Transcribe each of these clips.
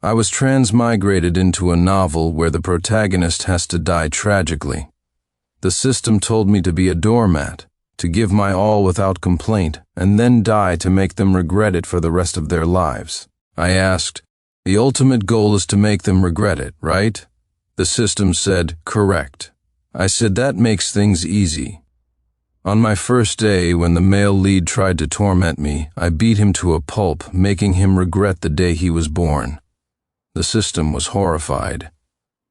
I was transmigrated into a novel where the protagonist has to die tragically. The system told me to be a doormat, to give my all without complaint, and then die to make them regret it for the rest of their lives. I asked, "The ultimate goal is to make them regret it, right?" The system said, "Correct." I said, "That makes things easy." On my first day, when the male lead tried to torment me, I beat him to a pulp, making him regret the day he was born. The system was horrified.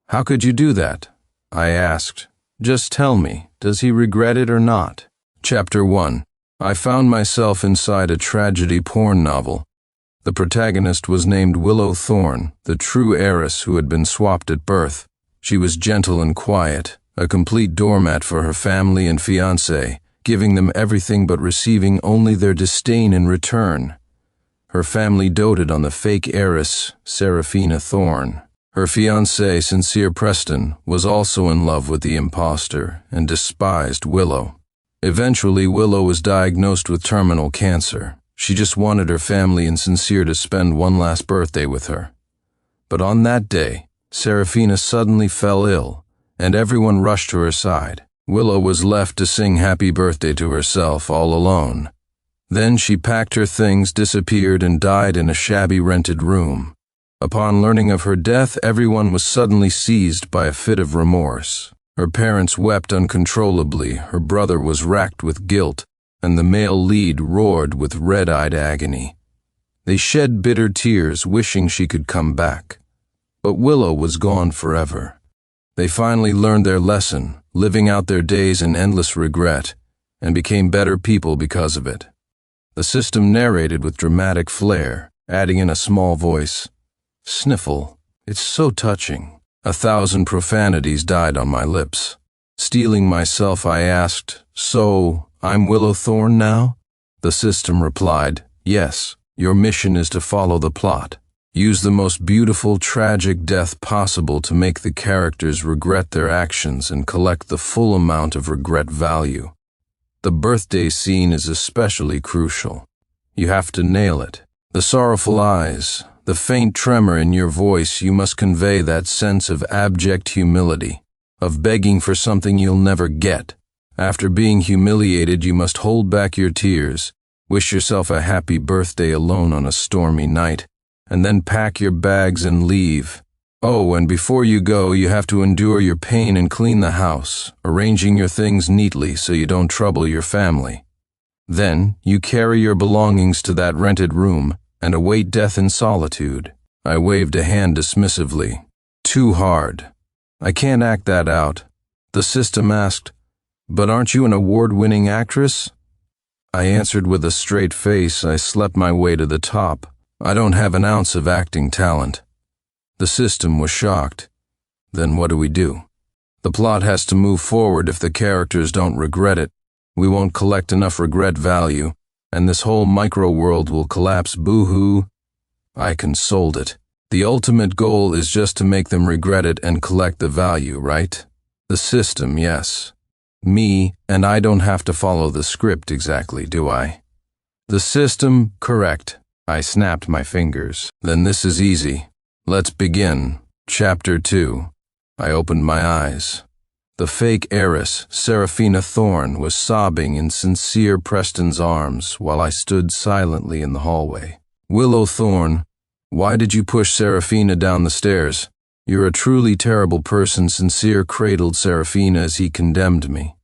"How could you do that?" I asked. "Just tell me, does he regret it or not?" Chapter 1. I found myself inside a tragedy porn novel. The protagonist was named Willow Thorne, the true heiress who had been swapped at birth. She was gentle and quiet, a complete doormat for her family and fiancé, giving them everything but receiving only their disdain in return. Her family doted on the fake heiress, Seraphina Thorne. Her fiancé, Sincere Preston, was also in love with the imposter and despised Willow. Eventually, Willow was diagnosed with terminal cancer. She just wanted her family and Sincere to spend one last birthday with her. But on that day, Seraphina suddenly fell ill, and everyone rushed to her side. Willow was left to sing happy birthday to herself all alone. Then she packed her things, disappeared, and died in a shabby rented room. Upon learning of her death, everyone was suddenly seized by a fit of remorse. Her parents wept uncontrollably, her brother was racked with guilt, and the male lead roared with red-eyed agony. They shed bitter tears, wishing she could come back. But Willow was gone forever. They finally learned their lesson, living out their days in endless regret, and became better people because of it. The system narrated with dramatic flair, adding in a small voice, "Sniffle, it's so touching." 1,000 profanities died on my lips. Steeling myself, I asked, "So, I'm Willow Thorne now?" The system replied, "Yes, your mission is to follow the plot. Use the most beautiful, tragic death possible to make the characters regret their actions and collect the full amount of regret value. The birthday scene is especially crucial. You have to nail it. The sorrowful eyes, the faint tremor in your voice, you must convey that sense of abject humility, of begging for something you'll never get. After being humiliated, you must hold back your tears, wish yourself a happy birthday alone on a stormy night, and then pack your bags and leave. Oh, and before you go, you have to endure your pain and clean the house, arranging your things neatly so you don't trouble your family. Then, you carry your belongings to that rented room and await death in solitude." I waved a hand dismissively. "Too hard. I can't act that out." The system asked, "But aren't you an award-winning actress?" I answered with a straight face. I slept my way to the top. I don't have an ounce of acting talent. The system was shocked. "Then what do we do?" "The plot has to move forward. If the characters don't regret it, we won't collect enough regret value, and this whole micro-world will collapse. Boo-hoo." I consoled it. "The ultimate goal is just to make them regret it and collect the value, right?" The system, yes. Me, and I don't have to follow the script exactly, do I? The system, correct. I snapped my fingers. "Then this is easy. Let's begin." Chapter 2. I opened my eyes. The fake heiress, Seraphina Thorne, was sobbing in Sincere Preston's arms while I stood silently in the hallway. "Willow Thorne, why did you push Seraphina down the stairs? You're a truly terrible person." Sincere cradled Seraphina as he condemned me.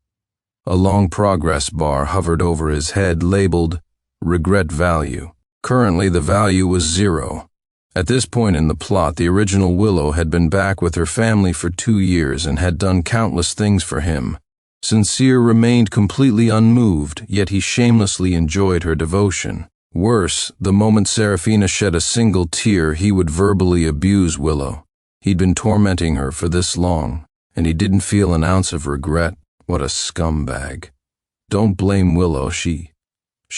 A long progress bar hovered over his head, labeled regret value. Currently, the value was 0. At this point in the plot, the original Willow had been back with her family for 2 years and had done countless things for him. Sincere remained completely unmoved, yet he shamelessly enjoyed her devotion. Worse, the moment Seraphina shed a single tear, he would verbally abuse Willow. He'd been tormenting her for this long, and he didn't feel an ounce of regret. What a scumbag. Don't blame Willow, she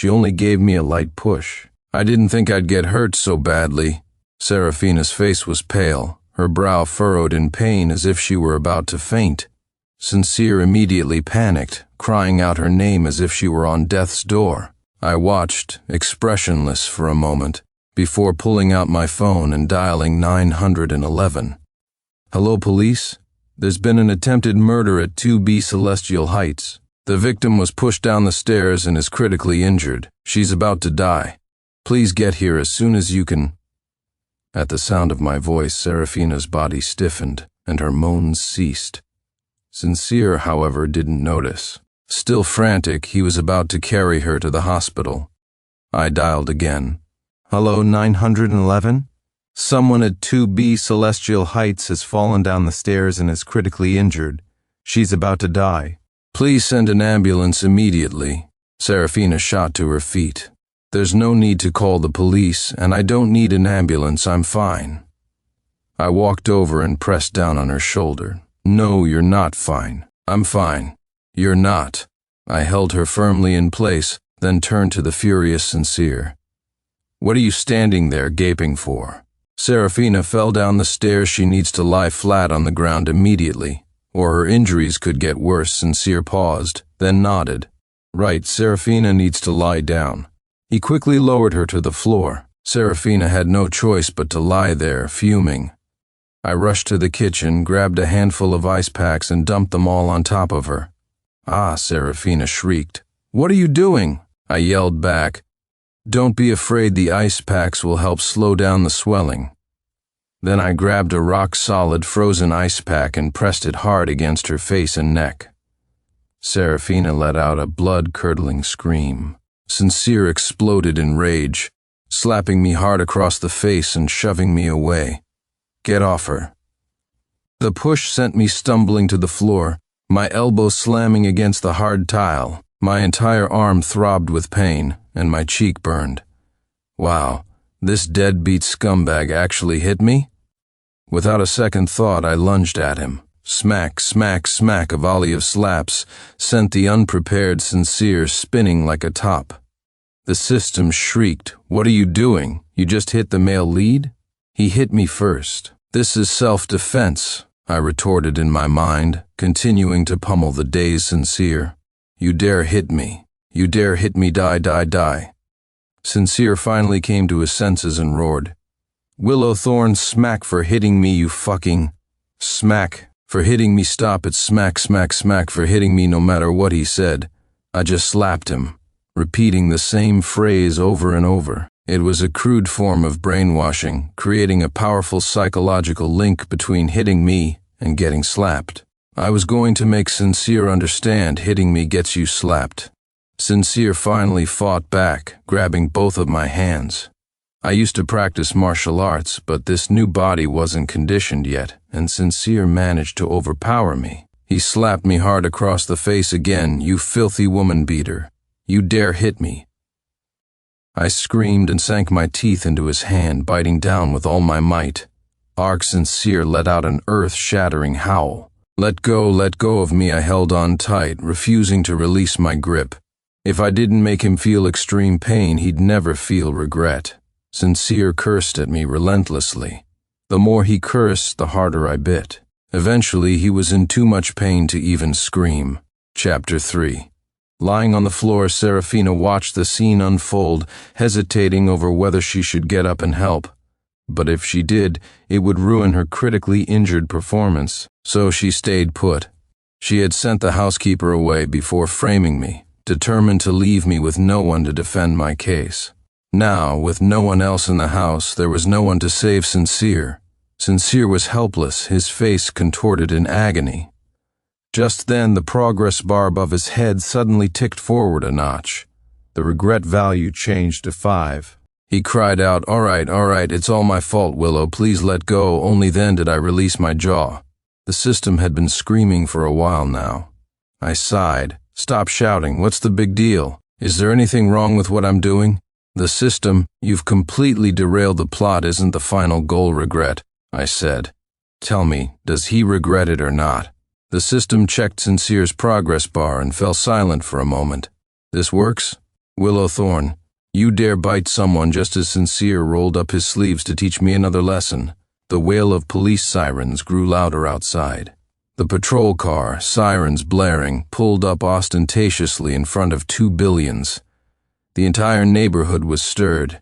only gave me a light push. I didn't think I'd get hurt so badly. Seraphina's face was pale, her brow furrowed in pain as if she were about to faint. Sincere immediately panicked, crying out her name as if she were on death's door. I watched, expressionless for a moment, before pulling out my phone and dialing 911. Hello, police? There's been an attempted murder at 2B Celestial Heights. The victim was pushed down the stairs and is critically injured. She's about to die. Please get here as soon as you can. At the sound of my voice, Serafina's body stiffened and her moans ceased. Sincere, however, didn't notice. Still frantic, he was about to carry her to the hospital. I dialed again. Hello, 911? Someone at 2B Celestial Heights has fallen down the stairs and is critically injured. She's about to die. Please send an ambulance immediately. Serafina shot to her feet. There's no need to call the police, and I don't need an ambulance, I'm fine. I walked over and pressed down on her shoulder. No, you're not fine. I'm fine. You're not. I held her firmly in place, then turned to the furious Sincere. What are you standing there gaping for? Serafina fell down the stairs. She needs to lie flat on the ground immediately, or her injuries could get worse. Sincere paused, then nodded. Right, Serafina needs to lie down. He quickly lowered her to the floor. Serafina had no choice but to lie there, fuming. I rushed to the kitchen, grabbed a handful of ice packs and dumped them all on top of her. Ah, Serafina shrieked. What are you doing? I yelled back. Don't be afraid, the ice packs will help slow down the swelling. Then I grabbed a rock-solid frozen ice pack and pressed it hard against her face and neck. Serafina let out a blood-curdling scream. Sincere exploded in rage, slapping me hard across the face and shoving me away. Get off her. The push sent me stumbling to the floor, my elbow slamming against the hard tile. My entire arm throbbed with pain, and my cheek burned. Wow, this deadbeat scumbag actually hit me? Without a second thought, I lunged at him. Smack, smack, smack, a volley of slaps sent the unprepared Sincere spinning like a top. The system shrieked, What are you doing? You just hit the male lead? He hit me first. This is self-defense, I retorted in my mind, continuing to pummel the dazed Sincere. You dare hit me. You dare hit me, die, die, die. Sincere finally came to his senses and roared. Willowthorn, smack for hitting me, you fucking... Smack for hitting me, stop it, smack, smack, smack for hitting me. No matter what he said, I just slapped him, repeating the same phrase over and over. It was a crude form of brainwashing, creating a powerful psychological link between hitting me and getting slapped. I was going to make Sincere understand hitting me gets you slapped. Sincere finally fought back, grabbing both of my hands. I used to practice martial arts, but this new body wasn't conditioned yet, and Sincere managed to overpower me. He slapped me hard across the face again. You filthy woman beater. You dare hit me. I screamed and sank my teeth into his hand, biting down with all my might. Arc Sincere let out an earth-shattering howl. Let go of me. I held on tight, refusing to release my grip. If I didn't make him feel extreme pain, he'd never feel regret. Sincere cursed at me relentlessly. The more he cursed, the harder I bit. Eventually, he was in too much pain to even scream. Chapter 3. Lying on the floor, Serafina watched the scene unfold, hesitating over whether she should get up and help. But if she did, it would ruin her critically injured performance, so she stayed put. She had sent the housekeeper away before framing me, determined to leave me with no one to defend my case. Now, with no one else in the house, there was no one to save Sincere. Sincere was helpless, his face contorted in agony. Just then, the progress bar above his head suddenly ticked forward a notch. The regret value changed to 5. He cried out, all right, it's all my fault, Willow, please let go. Only then did I release my jaw. The system had been screaming for a while now. I sighed. Stop shouting, what's the big deal? Is there anything wrong with what I'm doing? The system, you've completely derailed the plot, isn't the final goal regret, I said. Tell me, does he regret it or not? The system checked Sincere's progress bar and fell silent for a moment. This works? Willowthorn, you dare bite someone just as Sincere rolled up his sleeves to teach me another lesson. The wail of police sirens grew louder outside. The patrol car, sirens blaring, pulled up ostentatiously in front of 2 billions. The entire neighborhood was stirred.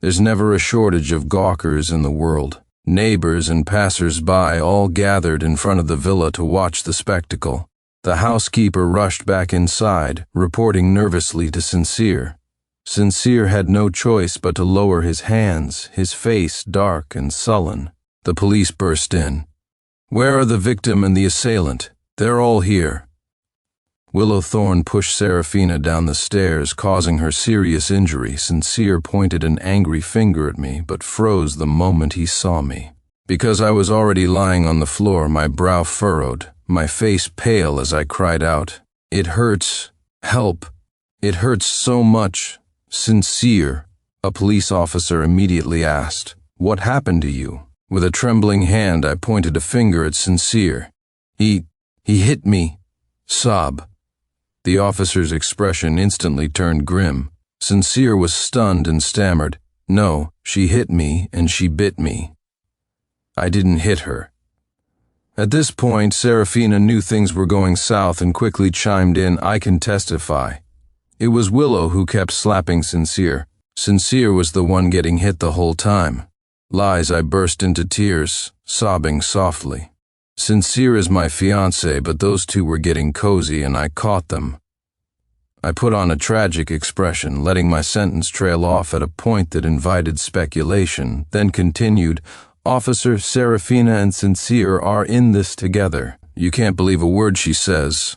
There's never a shortage of gawkers in the world. Neighbors and passers-by all gathered in front of the villa to watch the spectacle. The housekeeper rushed back inside, reporting nervously to Sincere. Sincere had no choice but to lower his hands, his face dark and sullen. The police burst in. "Where are the victim and the assailant? They're all here." Willow Thorne pushed Serafina down the stairs, causing her serious injury. Sincere pointed an angry finger at me, but froze the moment he saw me. Because I was already lying on the floor, my brow furrowed, my face pale as I cried out, "It hurts. Help. It hurts so much." "Sincere," a police officer immediately asked, "what happened to you?" With a trembling hand, I pointed a finger at Sincere. He hit me." Sob. The officer's expression instantly turned grim. Sincere was stunned and stammered, "No, she hit me and she bit me. I didn't hit her." At this point, Serafina knew things were going south and quickly chimed in, "I can testify. It was Willow who kept slapping Sincere. Sincere was the one getting hit the whole time." "Lies," I burst into tears, sobbing softly. "Sincere is my fiancé, but those two were getting cozy and I caught them." I put on a tragic expression, letting my sentence trail off at a point that invited speculation, then continued, "Officer, Serafina and Sincere are in this together. You can't believe a word she says."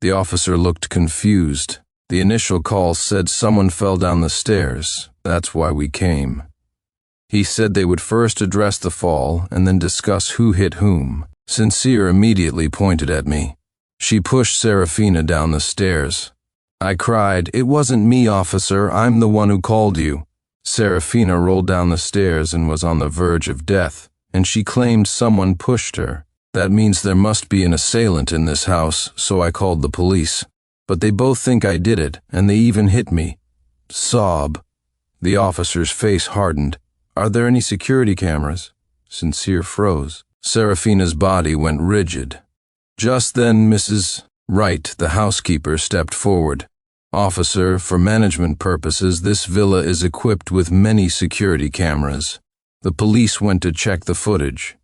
The officer looked confused. "The initial call said someone fell down the stairs. That's why we came." He said they would first address the fall and then discuss who hit whom. Sincere immediately pointed at me. She pushed Serafina down the stairs. I cried, "It wasn't me, officer. I'm the one who called you." Serafina rolled down the stairs and was on the verge of death, and she claimed someone pushed her. That means there must be an assailant in this house, so I called the police. But they both think I did it, and they even hit me. Sob. The officer's face hardened. "Are there any security cameras?" Sincere froze. Serafina's body went rigid. Just then, Mrs. Wright, the housekeeper, stepped forward. "Officer, for management purposes, this villa is equipped with many security cameras. The police went to check the footage."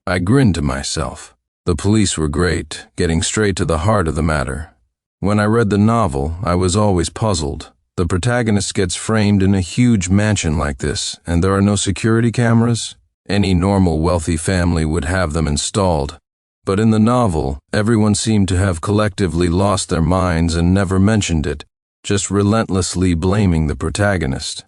I grinned to myself. The police were great, getting straight to the heart of the matter. When I read the novel, I was always puzzled. The protagonist gets framed in a huge mansion like this, and there are no security cameras? Any normal wealthy family would have them installed. But in the novel, everyone seemed to have collectively lost their minds and never mentioned it, just relentlessly blaming the protagonist.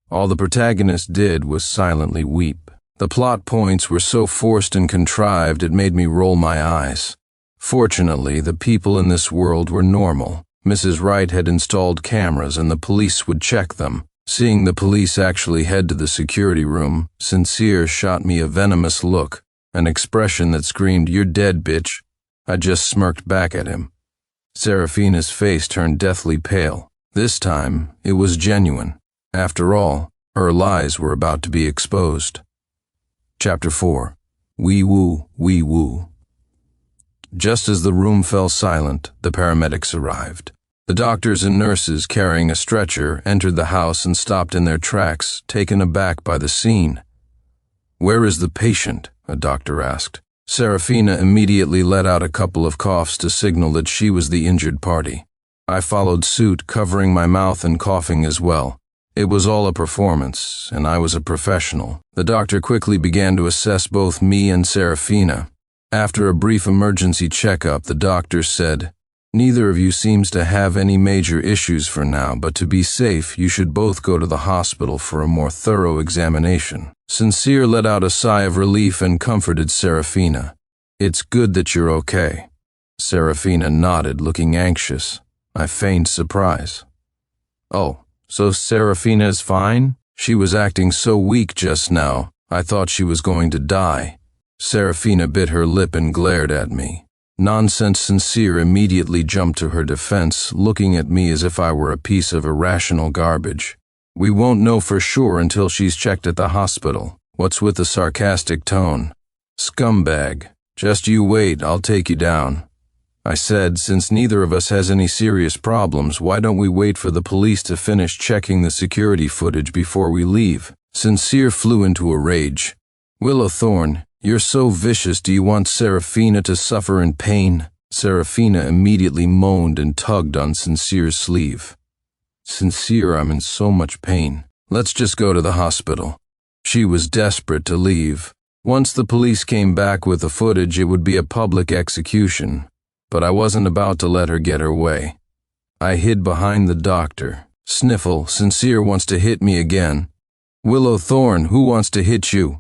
All the protagonist did was silently weep. The plot points were so forced and contrived it made me roll my eyes. Fortunately, the people in this world were normal. Mrs. Wright had installed cameras and the police would check them. Seeing the police actually head to the security room, Sincere shot me a venomous look, an expression that screamed, "You're dead, bitch." I just smirked back at him. Serafina's face turned deathly pale. This time, it was genuine. After all, her lies were about to be exposed. Chapter 4. Wee Woo, Wee Woo. Just as the room fell silent, the paramedics arrived. The doctors and nurses carrying a stretcher entered the house and stopped in their tracks, taken aback by the scene. "Where is the patient?" a doctor asked. Serafina immediately let out a couple of coughs to signal that she was the injured party. I followed suit, covering my mouth and coughing as well. It was all a performance, and I was a professional. The doctor quickly began to assess both me and Serafina. After a brief emergency checkup, the doctor said, "Neither of you seems to have any major issues for now, but to be safe, you should both go to the hospital for a more thorough examination." Sincere let out a sigh of relief and comforted Serafina. "It's good that you're okay." Serafina nodded, looking anxious. I feigned surprise. "Oh, so Serafina is fine?" She was acting so weak just now, I thought she was going to die. Serafina bit her lip and glared at me. Nonsense. Sincere immediately jumped to her defense, looking at me as if I were a piece of irrational garbage. "We won't know for sure until she's checked at the hospital." What's with the sarcastic tone? "Scumbag. Just you wait, I'll take you down." I said, since neither of us has any serious problems, why don't we wait for the police to finish checking the security footage before we leave? Sincere flew into a rage. Willow Thorne, you're so vicious. Do you want Serafina to suffer in pain? Serafina immediately moaned and tugged on Sincere's sleeve. Sincere, I'm in so much pain. Let's just go to the hospital. She was desperate to leave. Once the police came back with the footage, it would be a public execution. But I wasn't about to let her get her way. I hid behind the doctor. Sniffle, Sincere wants to hit me again. Willow Thorne, who wants to hit you?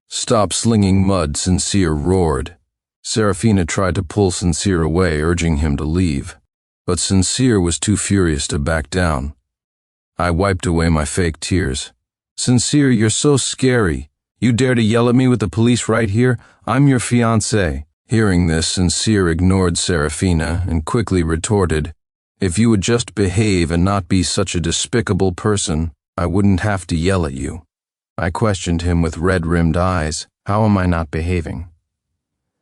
Stop slinging mud, Sincere roared. Serafina tried to pull Sincere away, urging him to leave. But Sincere was too furious to back down. I wiped away my fake tears. Sincere, you're so scary. You dare to yell at me with the police right here? I'm your fiancé. Hearing this, Sincere ignored Serafina and quickly retorted, if you would just behave and not be such a despicable person, I wouldn't have to yell at you. I questioned him with red-rimmed eyes. How am I not behaving?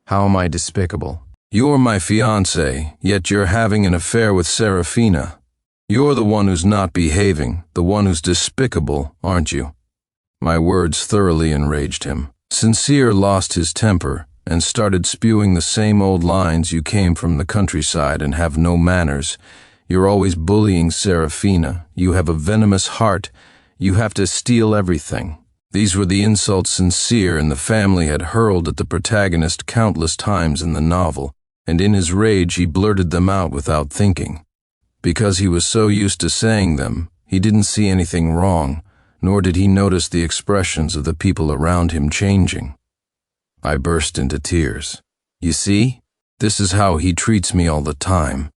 How am I despicable? You're my fiancé, yet you're having an affair with Serafina. You're the one who's not behaving, the one who's despicable, aren't you? My words thoroughly enraged him. Sincere lost his temper and started spewing the same old lines. You came from the countryside and have no manners. You're always bullying Serafina. You have a venomous heart. You have to steal everything. These were the insults Sincere and the family had hurled at the protagonist countless times in the novel, and in his rage he blurted them out without thinking. Because he was so used to saying them, he didn't see anything wrong, nor did he notice the expressions of the people around him changing. I burst into tears. You see? This is how he treats me all the time.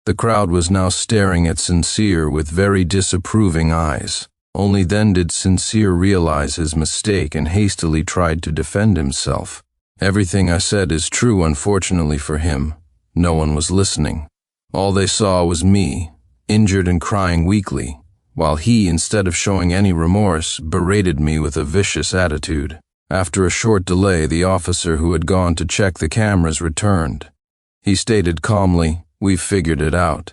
The crowd was now staring at Sincere with very disapproving eyes. Only then did Sincere realize his mistake and hastily tried to defend himself. Everything I said is true, unfortunately for him. No one was listening. All they saw was me, injured and crying weakly, while he, instead of showing any remorse, berated me with a vicious attitude. After a short delay, the officer who had gone to check the cameras returned. He stated calmly, "We've figured it out."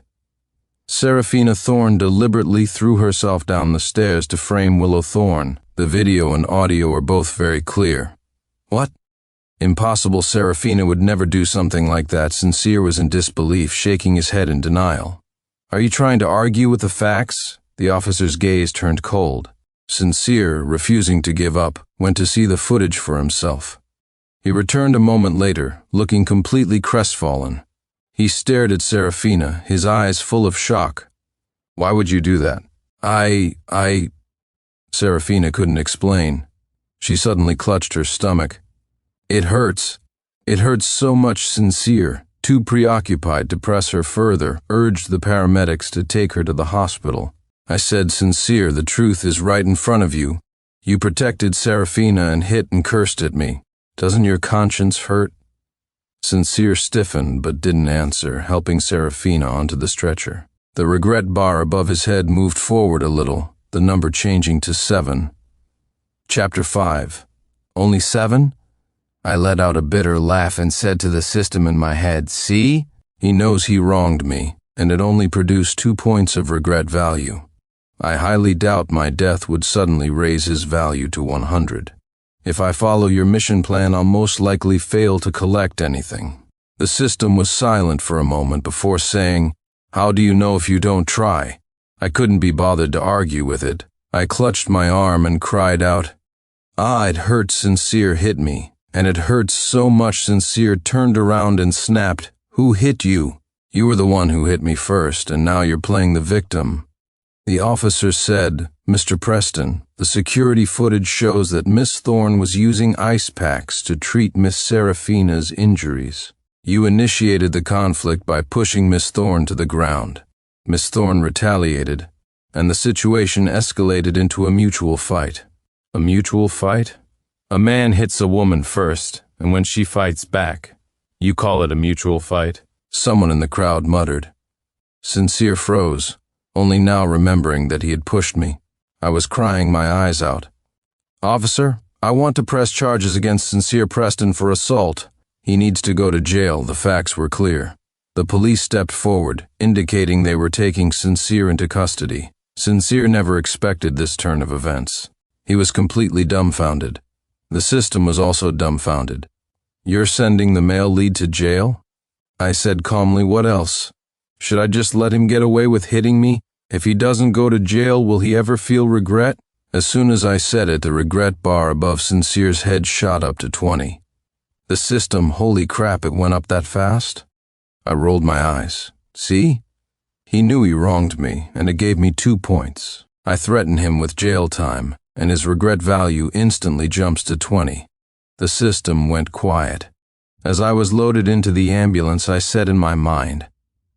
Serafina Thorne deliberately threw herself down the stairs to frame Willow Thorne. The video and audio are both very clear. What? Impossible. Serafina would never do something like that. Sincere was in disbelief, shaking his head in denial. Are you trying to argue with the facts? The officer's gaze turned cold. Sincere, refusing to give up, went to see the footage for himself. He returned a moment later, looking completely crestfallen. He stared at Serafina, his eyes full of shock. Why would you do that? Serafina couldn't explain. She suddenly clutched her stomach. It hurts. It hurts so much. Sincere, too preoccupied to press her further, urged the paramedics to take her to the hospital. I said, Sincere, the truth is right in front of you. You protected Serafina and hit and cursed at me. Doesn't your conscience hurt? Sincere stiffened but didn't answer, helping Serafina onto the stretcher. The regret bar above his head moved forward a little, the number changing to 7. Chapter 5. Only 7? I let out a bitter laugh and said to the system in my head, see? He knows he wronged me, and it only produced 2 points of regret value. I highly doubt my death would suddenly raise his value to 100. If I follow your mission plan, I'll most likely fail to collect anything. The system was silent for a moment before saying, how do you know if you don't try? I couldn't be bothered to argue with it. I clutched my arm and cried out, it hurts. Sincere hit me, and it hurts so much. Sincere turned around and snapped, who hit you? You were the one who hit me first, and now you're playing the victim. The officer said, Mr. Preston, the security footage shows that Miss Thorne was using ice packs to treat Miss Serafina's injuries. You initiated the conflict by pushing Miss Thorne to the ground. Miss Thorne retaliated, and the situation escalated into a mutual fight. A mutual fight? A man hits a woman first, and when she fights back, you call it a mutual fight? Someone in the crowd muttered. Sincere froze, only now remembering that he had pushed me. I was crying my eyes out. Officer, I want to press charges against Sincere Preston for assault. He needs to go to jail. The facts were clear. The police stepped forward, indicating they were taking Sincere into custody. Sincere never expected this turn of events. He was completely dumbfounded. The system was also dumbfounded. "You're sending the male lead to jail?" I said calmly. "What else? Should I just let him get away with hitting me? If he doesn't go to jail, will he ever feel regret?" As soon as I said it, the regret bar above Sincere's head shot up to 20. The system, holy crap, it went up that fast? I rolled my eyes. See? He knew he wronged me, and it gave me 2 points. I threatened him with jail time, and his regret value instantly jumps to 20. The system went quiet. As I was loaded into the ambulance, I said in my mind,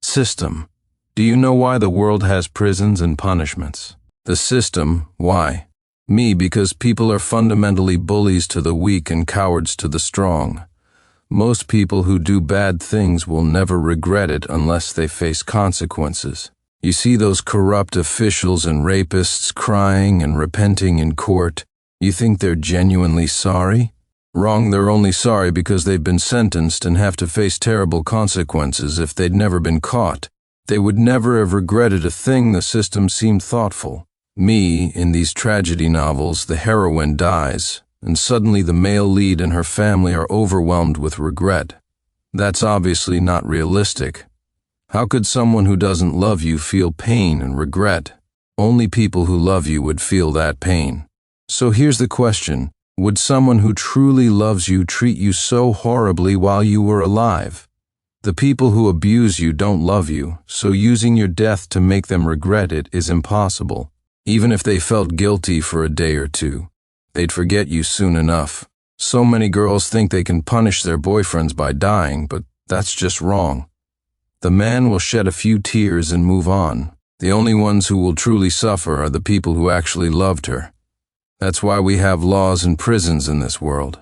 "System, do you know why the world has prisons and punishments?" The system, why? Me, because people are fundamentally bullies to the weak and cowards to the strong. Most people who do bad things will never regret it unless they face consequences. You see those corrupt officials and rapists crying and repenting in court. You think they're genuinely sorry? Wrong, they're only sorry because they've been sentenced and have to face terrible consequences. If they'd never been caught, they would never have regretted a thing. The system seemed thoughtful. Me, in these tragedy novels, the heroine dies, and suddenly the male lead and her family are overwhelmed with regret. That's obviously not realistic. How could someone who doesn't love you feel pain and regret? Only people who love you would feel that pain. So here's the question. Would someone who truly loves you treat you so horribly while you were alive? The people who abuse you don't love you, so using your death to make them regret it is impossible. Even if they felt guilty for a day or two, they'd forget you soon enough. So many girls think they can punish their boyfriends by dying, but that's just wrong. The man will shed a few tears and move on. The only ones who will truly suffer are the people who actually loved her. That's why we have laws and prisons in this world.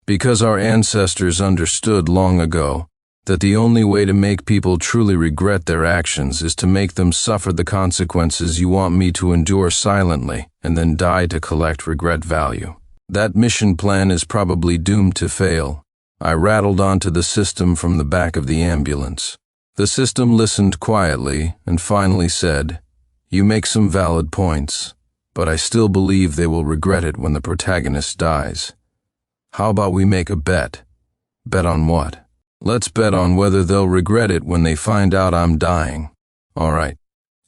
Because our ancestors understood long ago that the only way to make people truly regret their actions is to make them suffer the consequences you want me to endure silently and then die to collect regret value. That mission plan is probably doomed to fail. I rattled onto the system from the back of the ambulance. The system listened quietly and finally said, "You make some valid points, but I still believe they will regret it when the protagonist dies. How about we make a bet?" "Bet on what?" "Let's bet on whether they'll regret it when they find out I'm dying." "All right.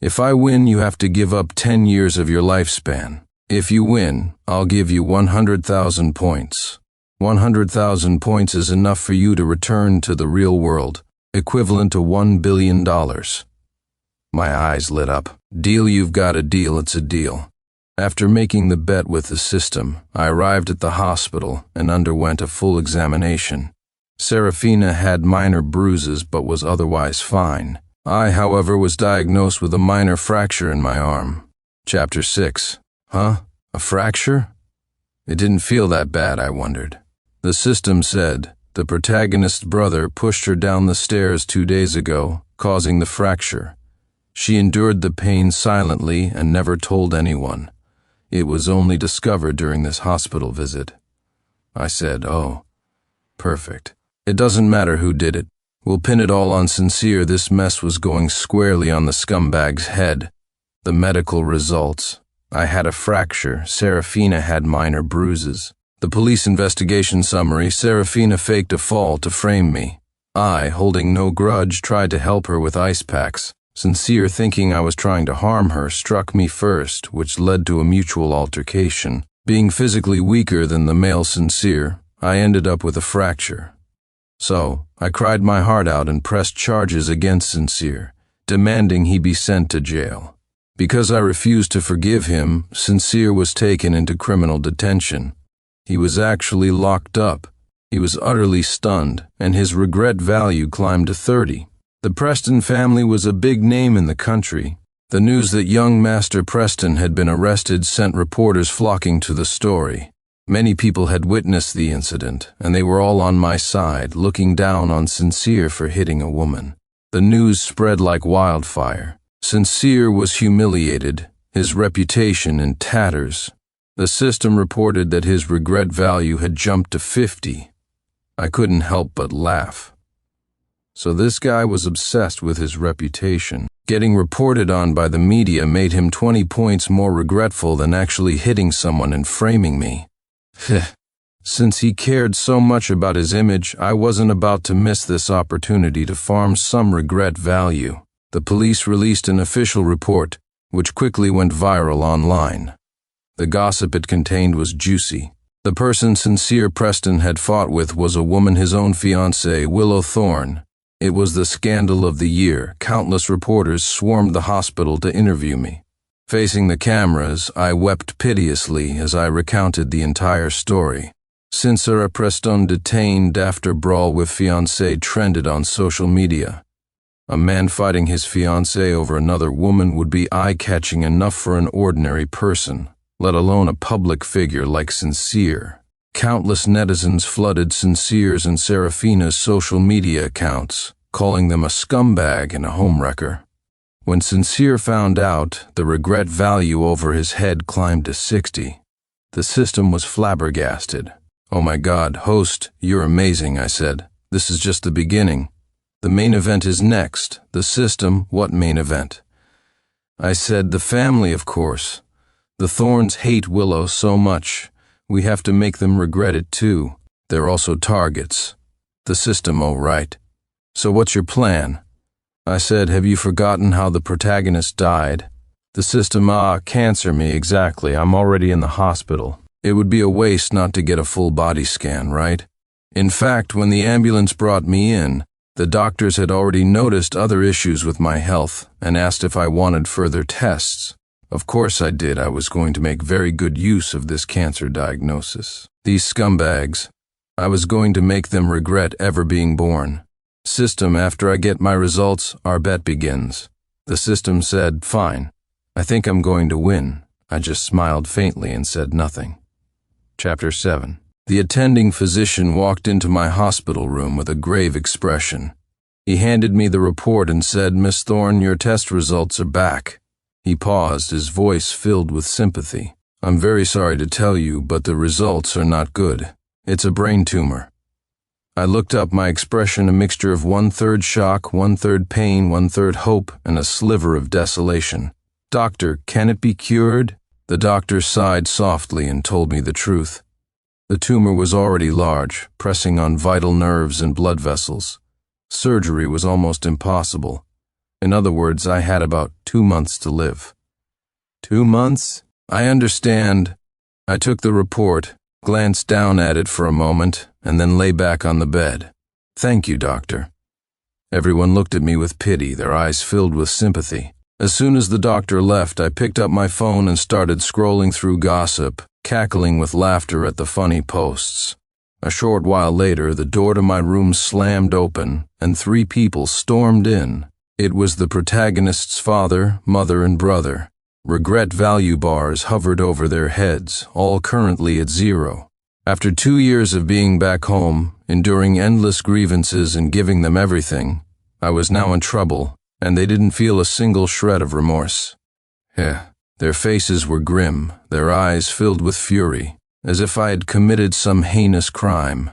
If I win, you have to give up 10 years of your lifespan. If you win, I'll give you 100,000 points. 100,000 points is enough for you to return to the real world, equivalent to $1 billion. My eyes lit up. "Deal, you've got a deal, it's a deal." After making the bet with the system, I arrived at the hospital and underwent a full examination. Serafina had minor bruises but was otherwise fine. I, however, was diagnosed with a minor fracture in my arm. Chapter 6. Huh? A fracture? It didn't feel that bad, I wondered. The system said the protagonist's brother pushed her down the stairs 2 days ago, causing the fracture. She endured the pain silently and never told anyone. It was only discovered during this hospital visit. I said, "Oh, perfect. It doesn't matter who did it. We'll pin it all on Sincere. This mess was going squarely on the scumbag's head." The medical results. I had a fracture. Serafina had minor bruises. The police investigation summary. Serafina faked a fall to frame me. I, holding no grudge, tried to help her with ice packs. Sincere, thinking I was trying to harm her, struck me first, which led to a mutual altercation. Being physically weaker than the male Sincere, I ended up with a fracture. So, I cried my heart out and pressed charges against Sincere, demanding he be sent to jail. Because I refused to forgive him, Sincere was taken into criminal detention. He was actually locked up. He was utterly stunned, and his regret value climbed to 30. The Preston family was a big name in the country. The news that young Master Preston had been arrested sent reporters flocking to the story. Many people had witnessed the incident, and they were all on my side, looking down on Sincere for hitting a woman. The news spread like wildfire. Sincere was humiliated, his reputation in tatters. The system reported that his regret value had jumped to 50. I couldn't help but laugh. So this guy was obsessed with his reputation. Getting reported on by the media made him 20 points more regretful than actually hitting someone and framing me. Since he cared so much about his image, I wasn't about to miss this opportunity to farm some regret value. The police released an official report, which quickly went viral online. The gossip it contained was juicy. The person Sincere Preston had fought with was a woman, his own fiancée, Willow Thorne. It was the scandal of the year. Countless reporters swarmed the hospital to interview me. Facing the cameras, I wept piteously as I recounted the entire story. Sincere Preston detained after brawl with fiancée trended on social media. A man fighting his fiancée over another woman would be eye-catching enough for an ordinary person, let alone a public figure like Sincere. Countless netizens flooded Sincere's and Serafina's social media accounts, calling them a scumbag and a homewrecker. When Sincere found out, the regret value over his head climbed to 60. The system was flabbergasted. "Oh my God, host, you're amazing," I said. "This is just the beginning. The main event is next." "The system? What main event?" I said, "The family, of course. The Thornes hate Willow so much. We have to make them regret it too. They're also targets. The system, oh right. So what's your plan?" I said, "Have you forgotten how the protagonist died?" "The system, cancer me, exactly. I'm already in the hospital. It would be a waste not to get a full body scan, right? In fact, when the ambulance brought me in, the doctors had already noticed other issues with my health and asked if I wanted further tests. Of course I did. I was going to make very good use of this cancer diagnosis. These scumbags, I was going to make them regret ever being born. System, after I get my results, our bet begins. The system said, "Fine. I think I'm going to win." I just smiled faintly and said nothing. Chapter 7. The attending physician walked into my hospital room with a grave expression. He handed me the report and said, "Miss Thorne, your test results are back." He paused, his voice filled with sympathy. "I'm very sorry to tell you, but the results are not good. It's a brain tumor." I looked up, my expression a mixture of 1/3 shock, 1/3 pain, 1/3 hope, and a sliver of desolation. "Doctor, can it be cured?" The doctor sighed softly and told me the truth. The tumor was already large, pressing on vital nerves and blood vessels. Surgery was almost impossible. In other words, I had about 2 months to live. 2 months? I understand. I took the report, glanced down at it for a moment, and then lay back on the bed. "Thank you, doctor." Everyone looked at me with pity, their eyes filled with sympathy. As soon as the doctor left, I picked up my phone and started scrolling through gossip, cackling with laughter at the funny posts. A short while later, the door to my room slammed open, and 3 people stormed in. It was the protagonist's father, mother, and brother. Regret value bars hovered over their heads, all currently at 0. After 2 years of being back home, enduring endless grievances and giving them everything, I was now in trouble, and they didn't feel a single shred of remorse. Their faces were grim, their eyes filled with fury, as if I had committed some heinous crime.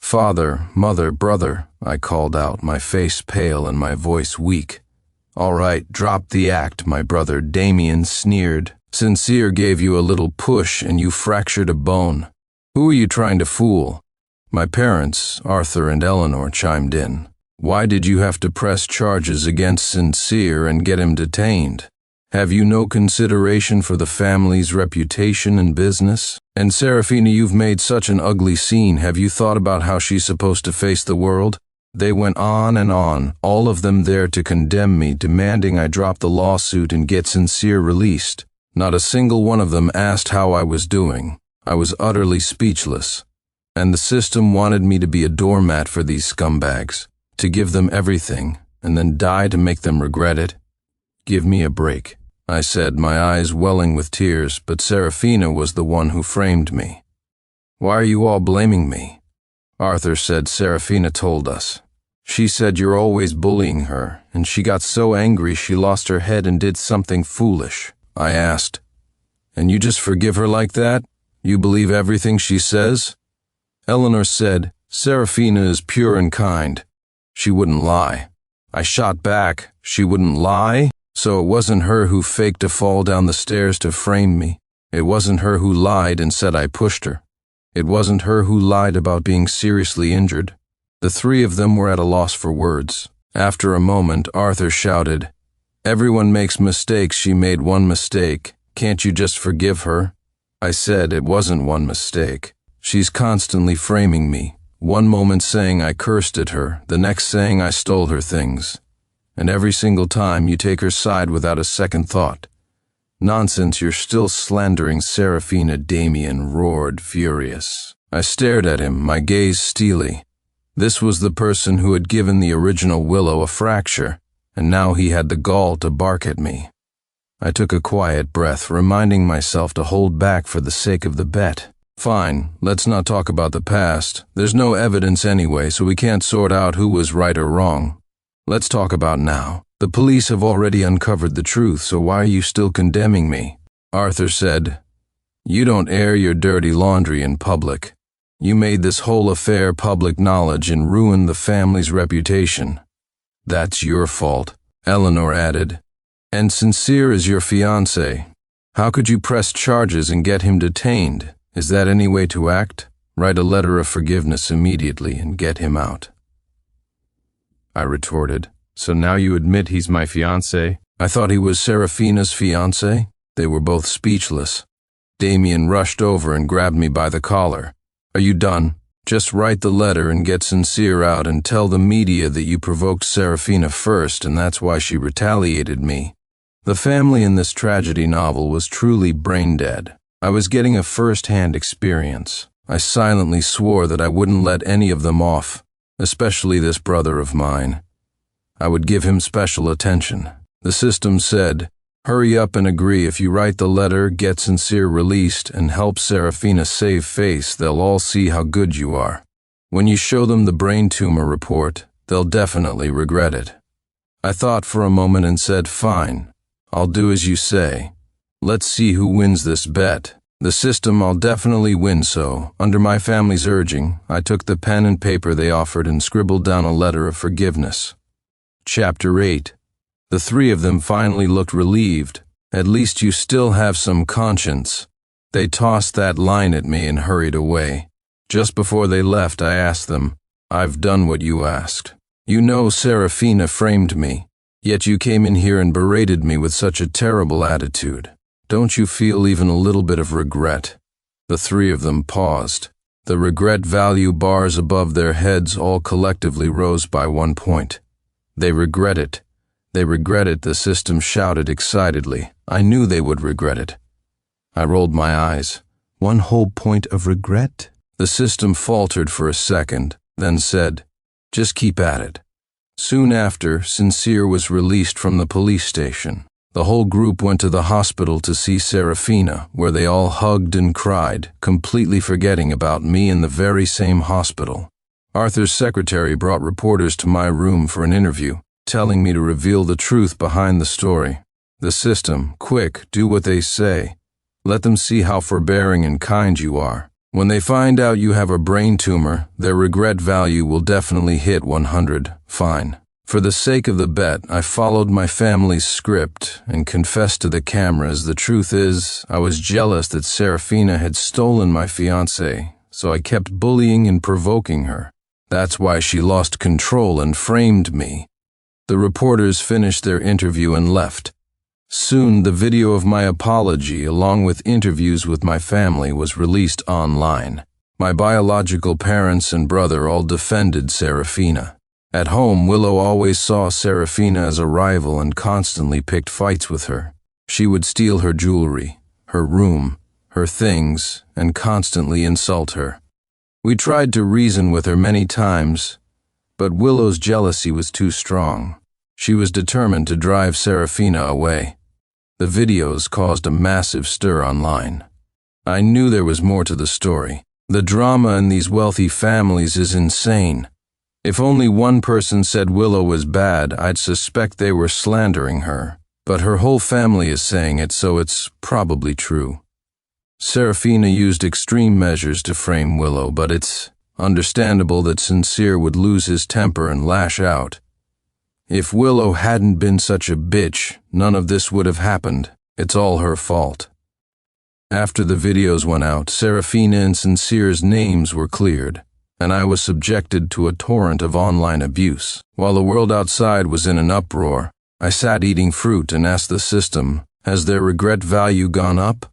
"Father, mother, brother," I called out, my face pale and my voice weak. "All right, drop the act," my brother Damien sneered. "Sincere gave you a little push and you fractured a bone. Who are you trying to fool?" My parents, Arthur and Eleanor, chimed in. "Why did you have to press charges against Sincere and get him detained? Have you no consideration for the family's reputation and business? And Serafina, you've made such an ugly scene. Have you thought about how she's supposed to face the world?" They went on and on, all of them there to condemn me, demanding I drop the lawsuit and get Sincere released. Not a single one of them asked how I was doing. I was utterly speechless. And the system wanted me to be a doormat for these scumbags, to give them everything, and then die to make them regret it. "Give me a break," I said, my eyes welling with tears, but Serafina was the one who framed me. "Why are you all blaming me?" Arthur said, "Serafina told us. She said you're always bullying her, and she got so angry she lost her head and did something foolish." I asked, "And you just forgive her like that? You believe everything she says?" Eleanor said, "Serafina is pure and kind. She wouldn't lie. I shot back. She wouldn't lie? So it wasn't her who faked a fall down the stairs to frame me. It wasn't her who lied and said I pushed her. It wasn't her who lied about being seriously injured. The three of them were at a loss for words. After a moment, Arthur shouted, "Everyone makes mistakes. She made one mistake. Can't you just forgive her?" I said it wasn't one mistake. She's constantly framing me. One moment saying I cursed at her, the next saying I stole her things. And every single time you take her side without a second thought. "Nonsense, you're still slandering Serafina," Damien roared, furious. I stared at him, my gaze steely. This was the person who had given the original Willow a fracture, and now he had the gall to bark at me. I took a quiet breath, reminding myself to hold back for the sake of the bet. "Fine, let's not talk about the past. There's no evidence anyway, so we can't sort out who was right or wrong. Let's talk about now. The police have already uncovered the truth, so why are you still condemning me?" Arthur said, "You don't air your dirty laundry in public. You made this whole affair public knowledge and ruined the family's reputation." "That's your fault," Eleanor added. "And Sincere is your fiancé. How could you press charges and get him detained? Is that any way to act? Write a letter of forgiveness immediately and get him out." I retorted, "So now you admit he's my fiancé? I thought he was Serafina's fiancé?" They were both speechless. Damien rushed over and grabbed me by the collar. "Are you done? Just write the letter and get Sincere out and tell the media that you provoked Serafina first and that's why she retaliated me." The family in this tragedy novel was truly brain dead. I was getting a first-hand experience. I silently swore that I wouldn't let any of them off, especially this brother of mine. I would give him special attention. The system said, "Hurry up and agree. If you write the letter, get Sincere released, and help Serafina save face, they'll all see how good you are. When you show them the brain tumor report, they'll definitely regret it." I thought for a moment and said, "Fine, I'll do as you say. Let's see who wins this bet. The system, I'll definitely win." So, under my family's urging, I took the pen and paper they offered and scribbled down a letter of forgiveness. Chapter 8. The three of them finally looked relieved. "At least you still have some conscience." They tossed that line at me and hurried away. Just before they left, I asked them, "I've done what you asked. You know Serafina framed me, yet you came in here and berated me with such a terrible attitude. Don't you feel even a little bit of regret?" The three of them paused. The regret value bars above their heads all collectively rose by 1 point. They regret it. They regret it, the system shouted excitedly. I knew they would regret it. I rolled my eyes. 1 whole point of regret? The system faltered for a second, then said, "Just keep at it." Soon after, Sincere was released from the police station. The whole group went to the hospital to see Serafina, where they all hugged and cried, completely forgetting about me in the very same hospital. Arthur's secretary brought reporters to my room for an interview, telling me to reveal the truth behind the story. The system, quick, do what they say. Let them see how forbearing and kind you are. When they find out you have a brain tumor, their regret value will definitely hit 100. Fine. For the sake of the bet, I followed my family's script and confessed to the cameras. The truth is, I was jealous that Serafina had stolen my fiancé, so I kept bullying and provoking her. That's why she lost control and framed me. The reporters finished their interview and left. Soon, the video of my apology, along with interviews with my family, was released online. My biological parents and brother all defended Serafina. At home, Willow always saw Serafina as a rival and constantly picked fights with her. She would steal her jewelry, her room, her things, and constantly insult her. We tried to reason with her many times, but Willow's jealousy was too strong. She was determined to drive Serafina away. The videos caused a massive stir online. I knew there was more to the story. The drama in these wealthy families is insane. If only one person said Willow was bad, I'd suspect they were slandering her. But her whole family is saying it, so it's probably true. Serafina used extreme measures to frame Willow, but it's Understandable that Sincere would lose his temper and lash out. If Willow hadn't been such a bitch, none of this would have happened. It's all her fault. After the videos went out, Serafina and Sincere's names were cleared, and I was subjected to a torrent of online abuse. While the world outside was in an uproar, I sat eating fruit and asked the system, has their regret value gone up?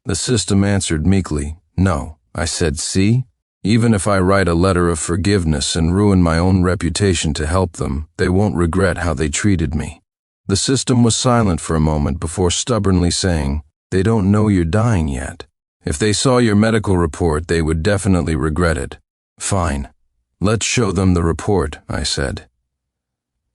The system answered meekly, no. I said, see? Even if I write a letter of forgiveness and ruin my own reputation to help them, they won't regret how they treated me. The system was silent for a moment before stubbornly saying, they don't know you're dying yet. If they saw your medical report, they would definitely regret it. Fine. Let's show them the report, I said.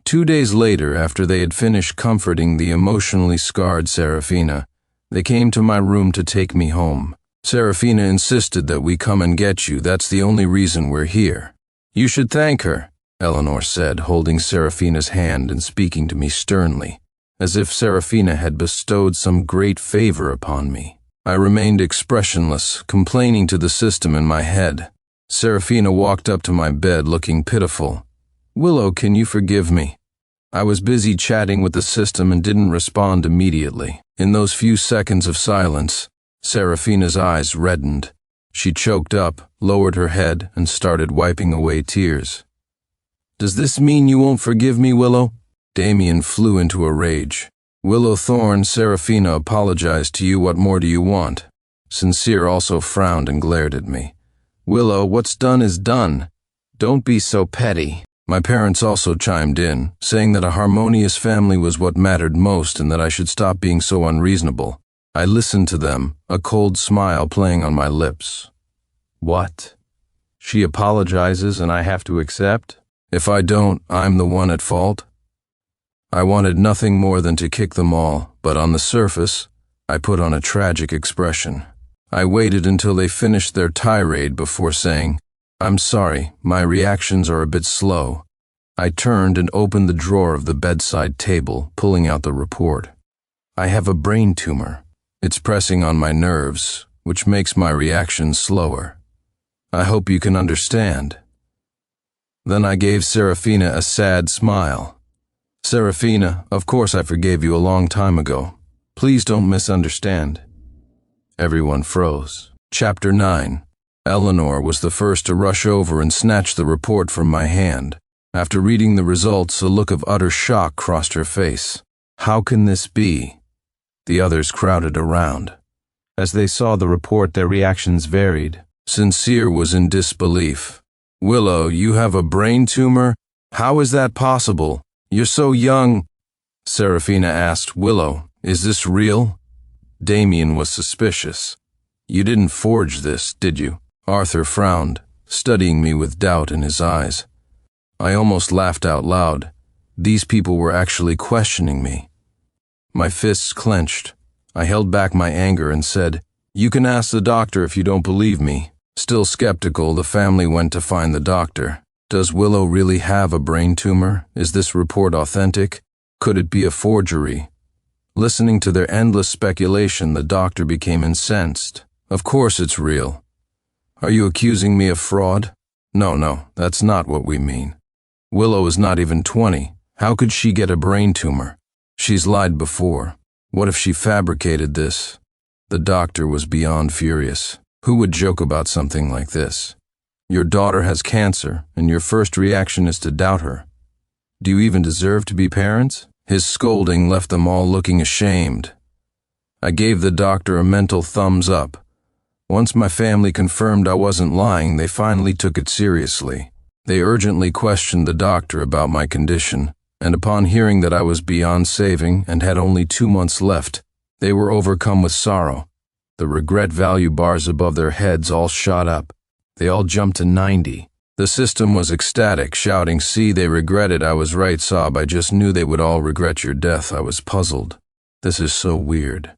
2 days later, after they had finished comforting the emotionally scarred Serafina, they came to my room to take me home. Serafina insisted that we come and get you. That's the only reason we're here. You should thank her, Eleanor said, holding Serafina's hand and speaking to me sternly, as if Serafina had bestowed some great favor upon me. I remained expressionless, complaining to the system in my head. Serafina walked up to my bed looking pitiful. Willow, can you forgive me? I was busy chatting with the system and didn't respond immediately. In those few seconds of silence, Serafina's eyes reddened. She choked up, lowered her head, and started wiping away tears. Does this mean you won't forgive me, Willow? Damien flew into a rage. Willow Thorne, Serafina apologized to you. What more do you want? Sincere also frowned and glared at me. Willow, what's done is done. Don't be so petty. My parents also chimed in, saying that a harmonious family was what mattered most and that I should stop being so unreasonable. I listened to them, a cold smile playing on my lips. What? She apologizes and I have to accept? If I don't, I'm the one at fault? I wanted nothing more than to kick them all, but on the surface, I put on a tragic expression. I waited until they finished their tirade before saying, I'm sorry, my reactions are a bit slow. I turned and opened the drawer of the bedside table, pulling out the report. I have a brain tumor. It's pressing on my nerves, which makes my reactions slower. I hope you can understand. Then I gave Serafina a sad smile. Serafina, of course I forgave you a long time ago. Please don't misunderstand. Everyone froze. Chapter 9. Eleanor was the first to rush over and snatch the report from my hand. After reading the results, a look of utter shock crossed her face. How can this be? The others crowded around. As they saw the report, their reactions varied. Sincere was in disbelief. Willow, you have a brain tumor? How is that possible? You're so young. Serafina asked, Willow, is this real? Damien was suspicious. You didn't forge this, did you? Arthur frowned, studying me with doubt in his eyes. I almost laughed out loud. These people were actually questioning me. My fists clenched. I held back my anger and said, You can ask the doctor if you don't believe me. Still skeptical, the family went to find the doctor. Does Willow really have a brain tumor? Is this report authentic? Could it be a forgery? Listening to their endless speculation, the doctor became incensed. Of course it's real. Are you accusing me of fraud? No, that's not what we mean. Willow is not even 20. How could she get a brain tumor? She's lied before. What if she fabricated this? The doctor was beyond furious. Who would joke about something like this? Your daughter has cancer, and your first reaction is to doubt her. Do you even deserve to be parents? His scolding left them all looking ashamed. I gave the doctor a mental thumbs up. Once my family confirmed I wasn't lying, they finally took it seriously. They urgently questioned the doctor about my condition, and upon hearing that I was beyond saving and had only 2 months left, they were overcome with sorrow. The regret value bars above their heads all shot up. They all jumped to 90. The system was ecstatic, shouting, See, they regretted. I was right, Sob. I just knew they would all regret your death. I was puzzled. This is so weird.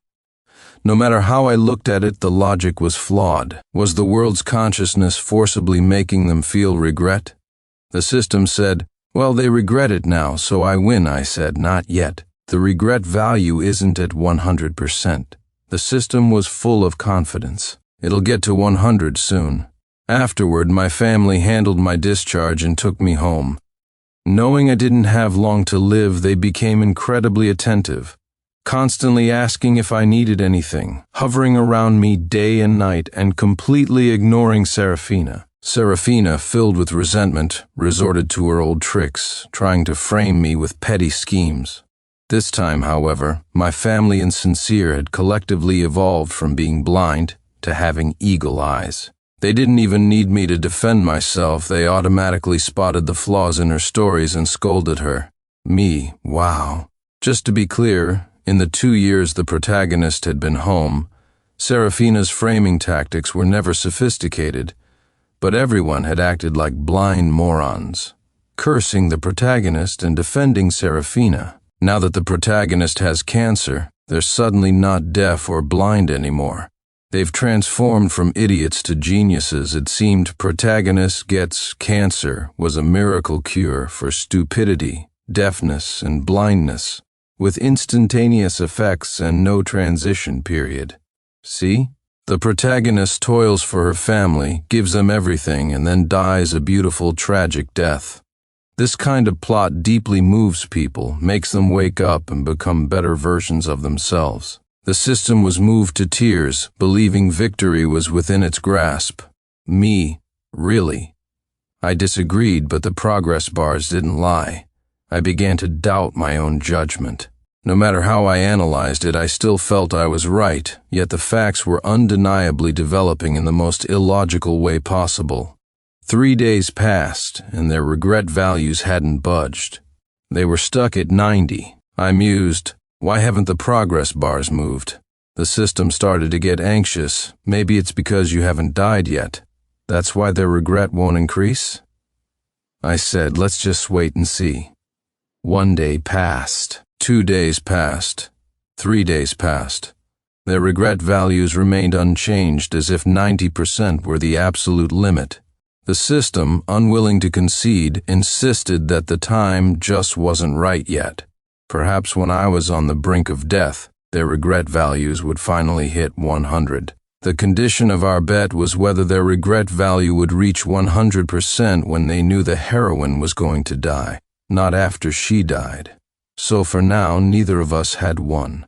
No matter how I looked at it, the logic was flawed. Was the world's consciousness forcibly making them feel regret? The system said, Well, they regret it now, so I win. I said, Not yet. The regret value isn't at 100%. The system was full of confidence. It'll get to 100 soon. Afterward, my family handled my discharge and took me home. Knowing I didn't have long to live, they became incredibly attentive, constantly asking if I needed anything, hovering around me day and night, and completely ignoring Serafina. Serafina, filled with resentment, resorted to her old tricks, trying to frame me with petty schemes. This time, however, my family and Sincere had collectively evolved from being blind to having eagle eyes. They didn't even need me to defend myself. They automatically spotted the flaws in her stories and scolded her. Me, wow. Just to be clear, in the 2 years the protagonist had been home, Serafina's framing tactics were never sophisticated, but everyone had acted like blind morons, cursing the protagonist and defending Serafina. Now that the protagonist has cancer, they're suddenly not deaf or blind anymore. They've transformed from idiots to geniuses. It seemed protagonist gets cancer was a miracle cure for stupidity, deafness, and blindness, with instantaneous effects and no transition period. See? The protagonist toils for her family, gives them everything, and then dies a beautiful, tragic death. This kind of plot deeply moves people, makes them wake up and become better versions of themselves. The system was moved to tears, believing victory was within its grasp. Me, really. I disagreed, but the progress bars didn't lie. I began to doubt my own judgment. No matter how I analyzed it, I still felt I was right, yet the facts were undeniably developing in the most illogical way possible. 3 days passed, and their regret values hadn't budged. They were stuck at 90. I mused, why haven't the progress bars moved? The system started to get anxious. Maybe it's because you haven't died yet. That's why their regret won't increase? I said, let's just wait and see. 1 day passed. 2 days passed. 3 days passed. Their regret values remained unchanged, as if 90% were the absolute limit. The system, unwilling to concede, insisted that the time just wasn't right yet. Perhaps when I was on the brink of death, their regret values would finally hit 100. The condition of our bet was whether their regret value would reach 100% when they knew the heroine was going to die, not after she died. So for now, neither of us had won.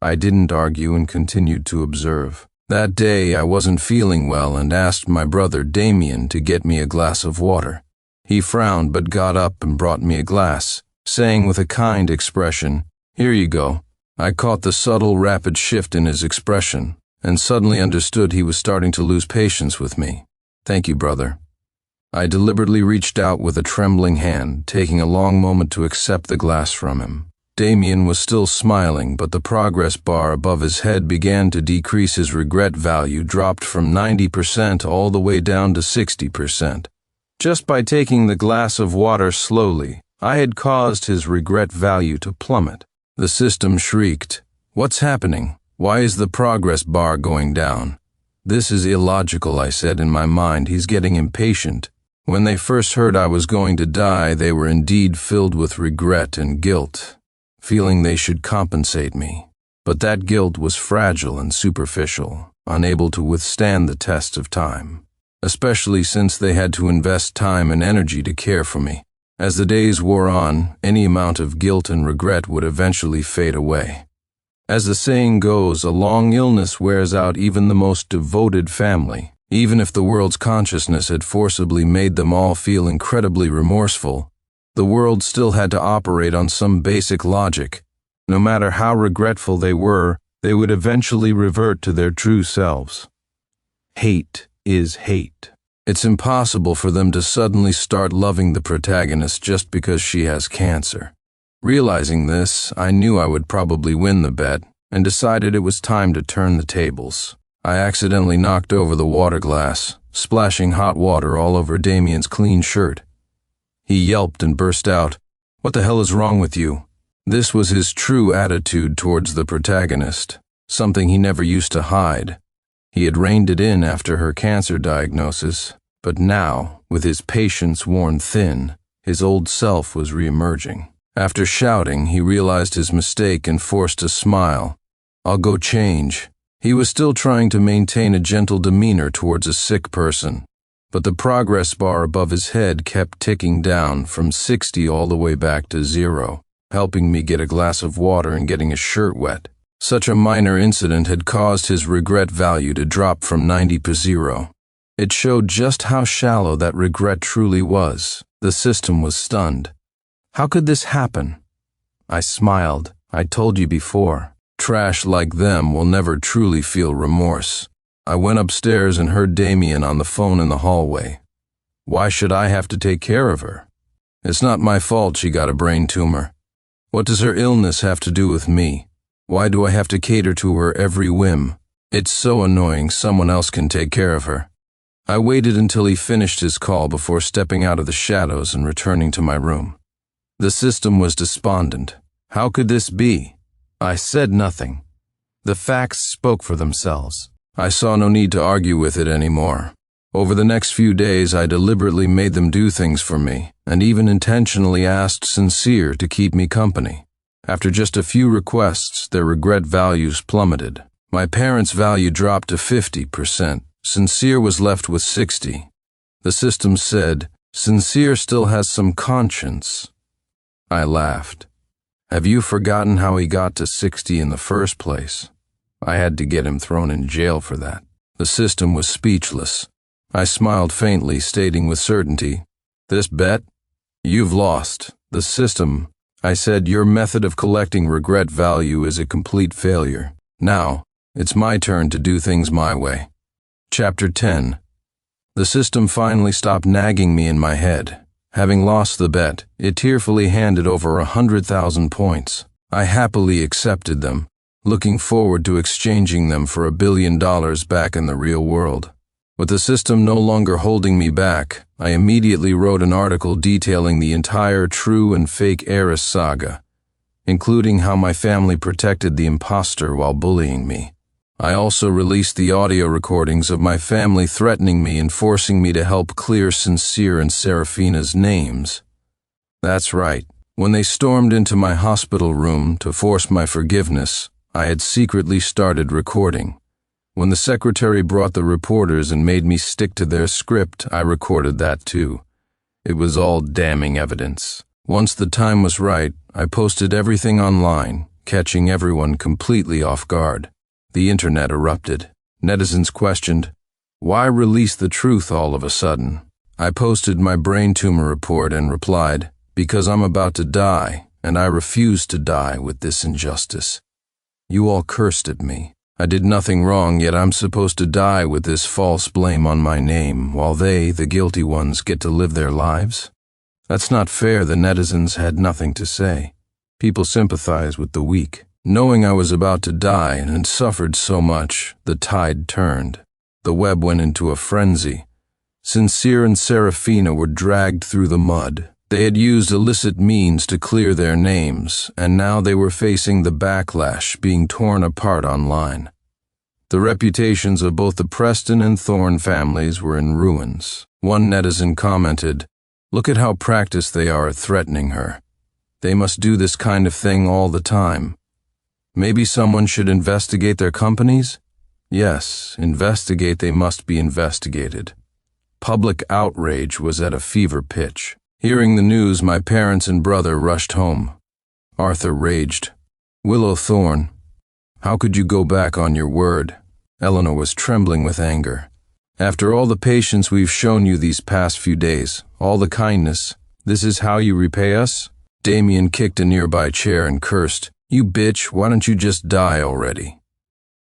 I didn't argue and continued to observe. That day, I wasn't feeling well and asked my brother Damien to get me a glass of water. He frowned but got up and brought me a glass, saying with a kind expression, "Here you go." I caught the subtle, rapid shift in his expression and suddenly understood he was starting to lose patience with me. "Thank you, brother." I deliberately reached out with a trembling hand, taking a long moment to accept the glass from him. Damien was still smiling, but the progress bar above his head began to decrease. His regret value dropped from 90% all the way down to 60%. Just by taking the glass of water slowly, I had caused his regret value to plummet. The system shrieked, "What's happening? Why is the progress bar going down?" "This is illogical," I said in my mind. He's getting impatient. When they first heard I was going to die, they were indeed filled with regret and guilt, feeling they should compensate me. But that guilt was fragile and superficial, unable to withstand the test of time, especially since they had to invest time and energy to care for me. As the days wore on, any amount of guilt and regret would eventually fade away. As the saying goes, a long illness wears out even the most devoted family. Even if the world's consciousness had forcibly made them all feel incredibly remorseful, the world still had to operate on some basic logic. No matter how regretful they were, they would eventually revert to their true selves. Hate is hate. It's impossible for them to suddenly start loving the protagonist just because she has cancer. Realizing this, I knew I would probably win the bet and decided it was time to turn the tables. I accidentally knocked over the water glass, splashing hot water all over Damien's clean shirt. He yelped and burst out, "What the hell is wrong with you?" This was his true attitude towards the protagonist, something he never used to hide. He had reined it in after her cancer diagnosis, but now, with his patience worn thin, his old self was re-emerging. After shouting, he realized his mistake and forced a smile. "I'll go change." He was still trying to maintain a gentle demeanor towards a sick person. but the progress bar above his head kept ticking down from 60 all the way back to 0, helping me get a glass of water and getting his shirt wet. Such a minor incident had caused his regret value to drop from 90 to 0. It showed just how shallow that regret truly was. The system was stunned. How could this happen? I smiled. I told you before. Trash like them will never truly feel remorse. I went upstairs and heard Damien on the phone in the hallway. Why should I have to take care of her? It's not my fault she got a brain tumor. What does her illness have to do with me? Why do I have to cater to her every whim? It's so annoying someone else can take care of her. I waited until he finished his call before stepping out of the shadows and returning to my room. The system was despondent. How could this be? I said nothing. The facts spoke for themselves. I saw no need to argue with it anymore. Over the next few days, I deliberately made them do things for me, and even intentionally asked Sincere to keep me company. After just a few requests, their regret values plummeted. My parents' value dropped to 50%. Sincere was left with 60. The system said, Sincere still has some conscience. I laughed. Have you forgotten how he got to 60 in the first place? I had to get him thrown in jail for that. The system was speechless. I smiled faintly, stating with certainty, This bet? You've lost. The system, I said, your method of collecting regret value is a complete failure. Now, it's my turn to do things my way. Chapter 10. The system finally stopped nagging me in my head. Having lost the bet, it tearfully handed over 100,000 points. I happily accepted them, looking forward to exchanging them for $1 billion back in the real world. With the system no longer holding me back, I immediately wrote an article detailing the entire true and fake heiress saga, including how my family protected the imposter while bullying me. I also released the audio recordings of my family threatening me and forcing me to help clear Sincere and Serafina's names. That's right. When they stormed into my hospital room to force my forgiveness, I had secretly started recording. When the secretary brought the reporters and made me stick to their script, I recorded that too. It was all damning evidence. Once the time was right, I posted everything online, catching everyone completely off guard. The internet erupted. Netizens questioned, why release the truth all of a sudden? I posted my brain tumor report and replied, because I'm about to die, and I refuse to die with this injustice. You all cursed at me. I did nothing wrong, yet I'm supposed to die with this false blame on my name, while they, the guilty ones, get to live their lives? That's not fair. The netizens had nothing to say. People sympathize with the weak. Knowing I was about to die and had suffered so much, the tide turned. The web went into a frenzy. Sincere and Serafina were dragged through the mud. They had used illicit means to clear their names, and now they were facing the backlash, being torn apart online. The reputations of both the Preston and Thorne families were in ruins. One netizen commented, look at how practiced they are at threatening her. They must do this kind of thing all the time. Maybe someone should investigate their companies? Yes, investigate, they must be investigated. Public outrage was at a fever pitch. Hearing the news, my parents and brother rushed home. Arthur raged. Willow Thorne, how could you go back on your word? Eleanor was trembling with anger. After all the patience we've shown you these past few days, all the kindness, this is how you repay us? Damien kicked a nearby chair and cursed, you bitch, why don't you just die already?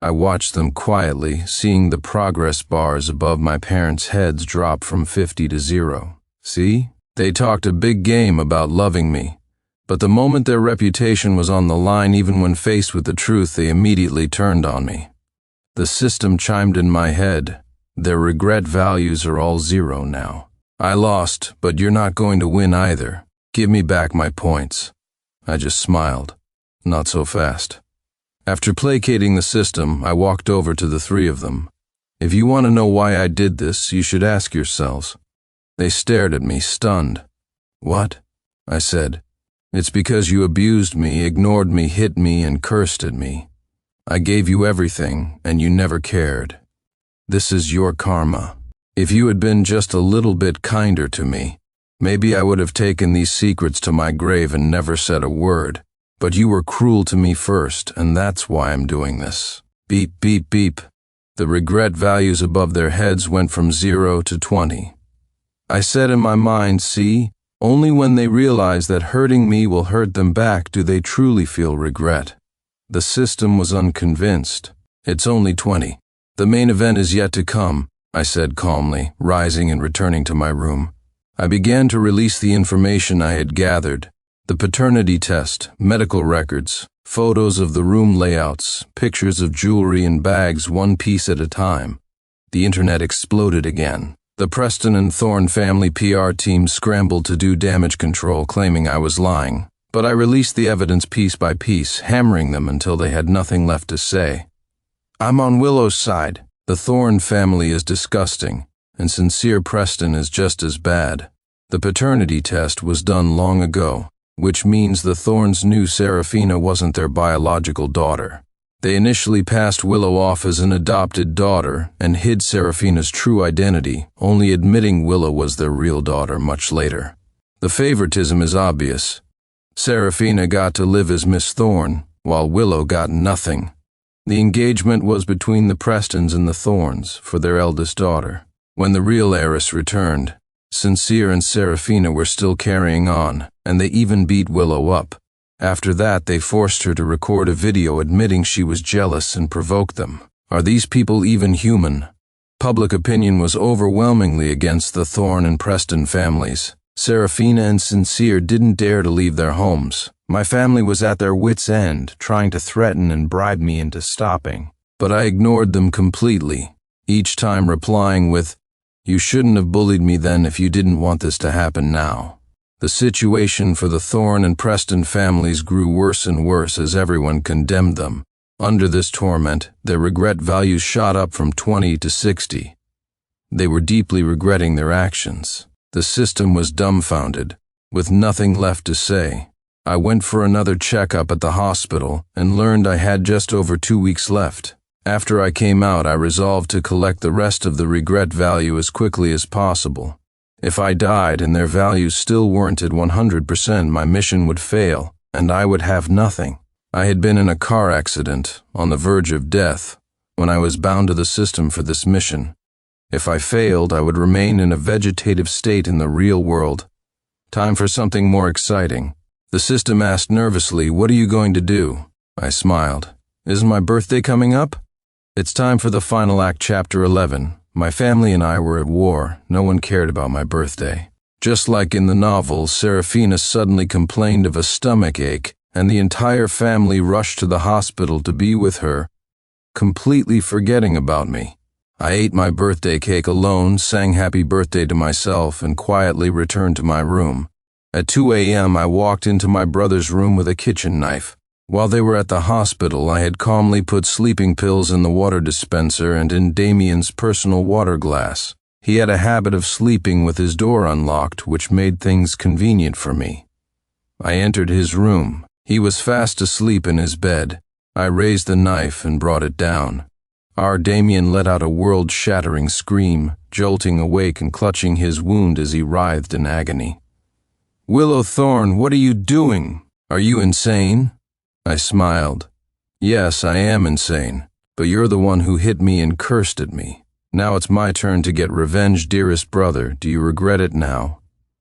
I watched them quietly, seeing the progress bars above my parents' heads drop from 50 to 0. See? They talked a big game about loving me, but the moment their reputation was on the line, even when faced with the truth, they immediately turned on me. The system chimed in my head. Their regret values are all 0 now. I lost, but you're not going to win either. Give me back my points. I just smiled. Not so fast. After placating the system, I walked over to the three of them. If you want to know why I did this, you should ask yourselves. They stared at me, stunned. What? I said. It's because you abused me, ignored me, hit me, and cursed at me. I gave you everything, and you never cared. This is your karma. If you had been just a little bit kinder to me, maybe I would have taken these secrets to my grave and never said a word. But you were cruel to me first, and that's why I'm doing this. Beep, beep, beep. The regret values above their heads went from 0 to 20. I said in my mind, see, only when they realize that hurting me will hurt them back do they truly feel regret. The system was unconvinced. It's only 20. The main event is yet to come, I said calmly, rising and returning to my room. I began to release the information I had gathered. The paternity test, medical records, photos of the room layouts, pictures of jewelry and bags one piece at a time. The internet exploded again. The Preston and Thorne family PR team scrambled to do damage control, claiming I was lying. But I released the evidence piece by piece, hammering them until they had nothing left to say. I'm on Willow's side. The Thorne family is disgusting, and Sincere Preston is just as bad. The paternity test was done long ago, which means the Thornes knew Serafina wasn't their biological daughter. They initially passed Willow off as an adopted daughter and hid Serafina's true identity, only admitting Willow was their real daughter much later. The favoritism is obvious. Serafina got to live as Miss Thorne, while Willow got nothing. The engagement was between the Prestons and the Thornes for their eldest daughter. When the real heiress returned, Sincere and Serafina were still carrying on, and they even beat Willow up. After that, they forced her to record a video admitting she was jealous and provoked them. Are these people even human? Public opinion was overwhelmingly against the Thorne and Preston families. Serafina and Sincere didn't dare to leave their homes. My family was at their wits' end, trying to threaten and bribe me into stopping. But I ignored them completely, each time replying with, "You shouldn't have bullied me then if you didn't want this to happen now." The situation for the Thorne and Preston families grew worse and worse as everyone condemned them. Under this torment, their regret values shot up from 20 to 60. They were deeply regretting their actions. The system was dumbfounded, with nothing left to say. I went for another checkup at the hospital and learned I had just over 2 weeks left. After I came out, I resolved to collect the rest of the regret value as quickly as possible. If I died and their values still weren't at 100%, my mission would fail, and I would have nothing. I had been in a car accident, on the verge of death, when I was bound to the system for this mission. If I failed, I would remain in a vegetative state in the real world. Time for something more exciting. The system asked nervously, "What are you going to do?" I smiled. "Isn't my birthday coming up?" It's time for the final act, chapter 11. My family and I were at war. No one cared about my birthday. Just like in the novel, Serafina suddenly complained of a stomach ache, and the entire family rushed to the hospital to be with her, completely forgetting about me. I ate my birthday cake alone, sang happy birthday to myself, and quietly returned to my room. At 2 a.m., I walked into my brother's room with a kitchen knife. While they were at the hospital, I had calmly put sleeping pills in the water dispenser and in Damien's personal water glass. He had a habit of sleeping with his door unlocked, which made things convenient for me. I entered his room. He was fast asleep in his bed. I raised the knife and brought it down. Our Damien let out a world-shattering scream, jolting awake and clutching his wound as he writhed in agony. "Willow Thorne, what are you doing? Are you insane?" I smiled. "Yes, I am insane, but you're the one who hit me and cursed at me. Now it's my turn to get revenge, dearest brother. Do you regret it now?"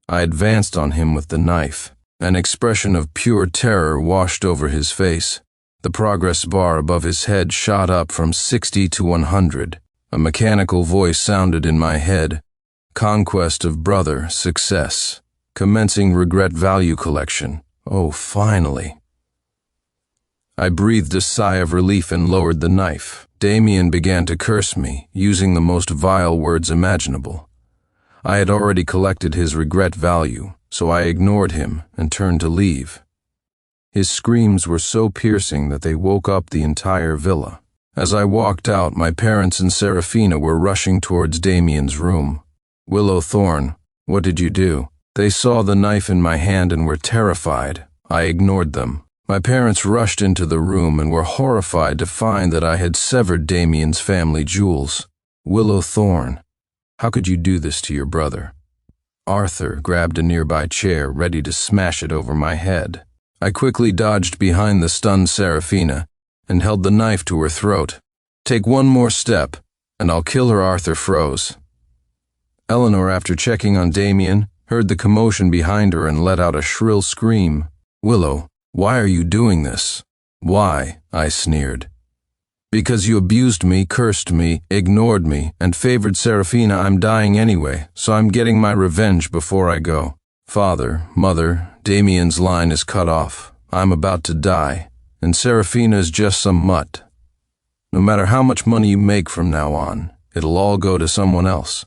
I advanced on him with the knife. An expression of pure terror washed over his face. The progress bar above his head shot up from 60 to 100. A mechanical voice sounded in my head. Conquest of brother, success. Commencing regret value collection. Oh, finally. I breathed a sigh of relief and lowered the knife. Damien began to curse me, using the most vile words imaginable. I had already collected his regret value, so I ignored him and turned to leave. His screams were so piercing that they woke up the entire villa. As I walked out, my parents and Serafina were rushing towards Damien's room. "Willow Thorne, what did you do?" They saw the knife in my hand and were terrified. I ignored them. My parents rushed into the room and were horrified to find that I had severed Damien's family jewels. "Willow Thorne, How could you do this to your brother? Arthur grabbed a nearby chair, ready to smash it over my head. I quickly dodged behind the stunned Serafina and held the knife to her throat. Take one more step, and I'll kill her. Arthur froze. Eleanor, after checking on Damien, heard the commotion behind her and let out a shrill scream. Willow, why are you doing this? Why? I sneered. Because you abused me, cursed me, ignored me, and favored Serafina. I'm dying anyway, so I'm getting my revenge before I go. Father, Mother, Damien's line is cut off. I'm about to die, and Serafina is just some mutt. No matter how much money you make from now on, it'll all go to someone else.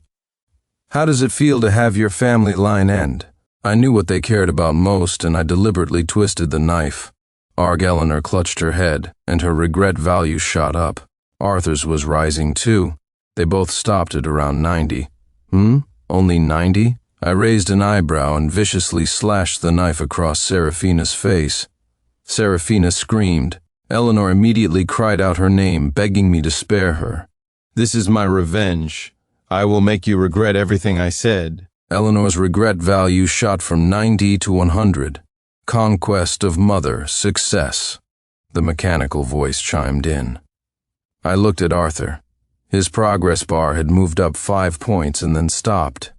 How does it feel to have your family line end? I knew what they cared about most, and I deliberately twisted the knife. Eleanor clutched her head, and her regret value shot up. Arthur's was rising too. They both stopped at around 90. Only 90? I raised an eyebrow and viciously slashed the knife across Serafina's face. Serafina screamed. Eleanor immediately cried out her name, begging me to spare her. This is my revenge. I will make you regret everything I said. Eleanor's regret value shot from 90 to 100. Conquest of Mother, success. The mechanical voice chimed in. I looked at Arthur. His progress bar had moved up 5 points and then stopped.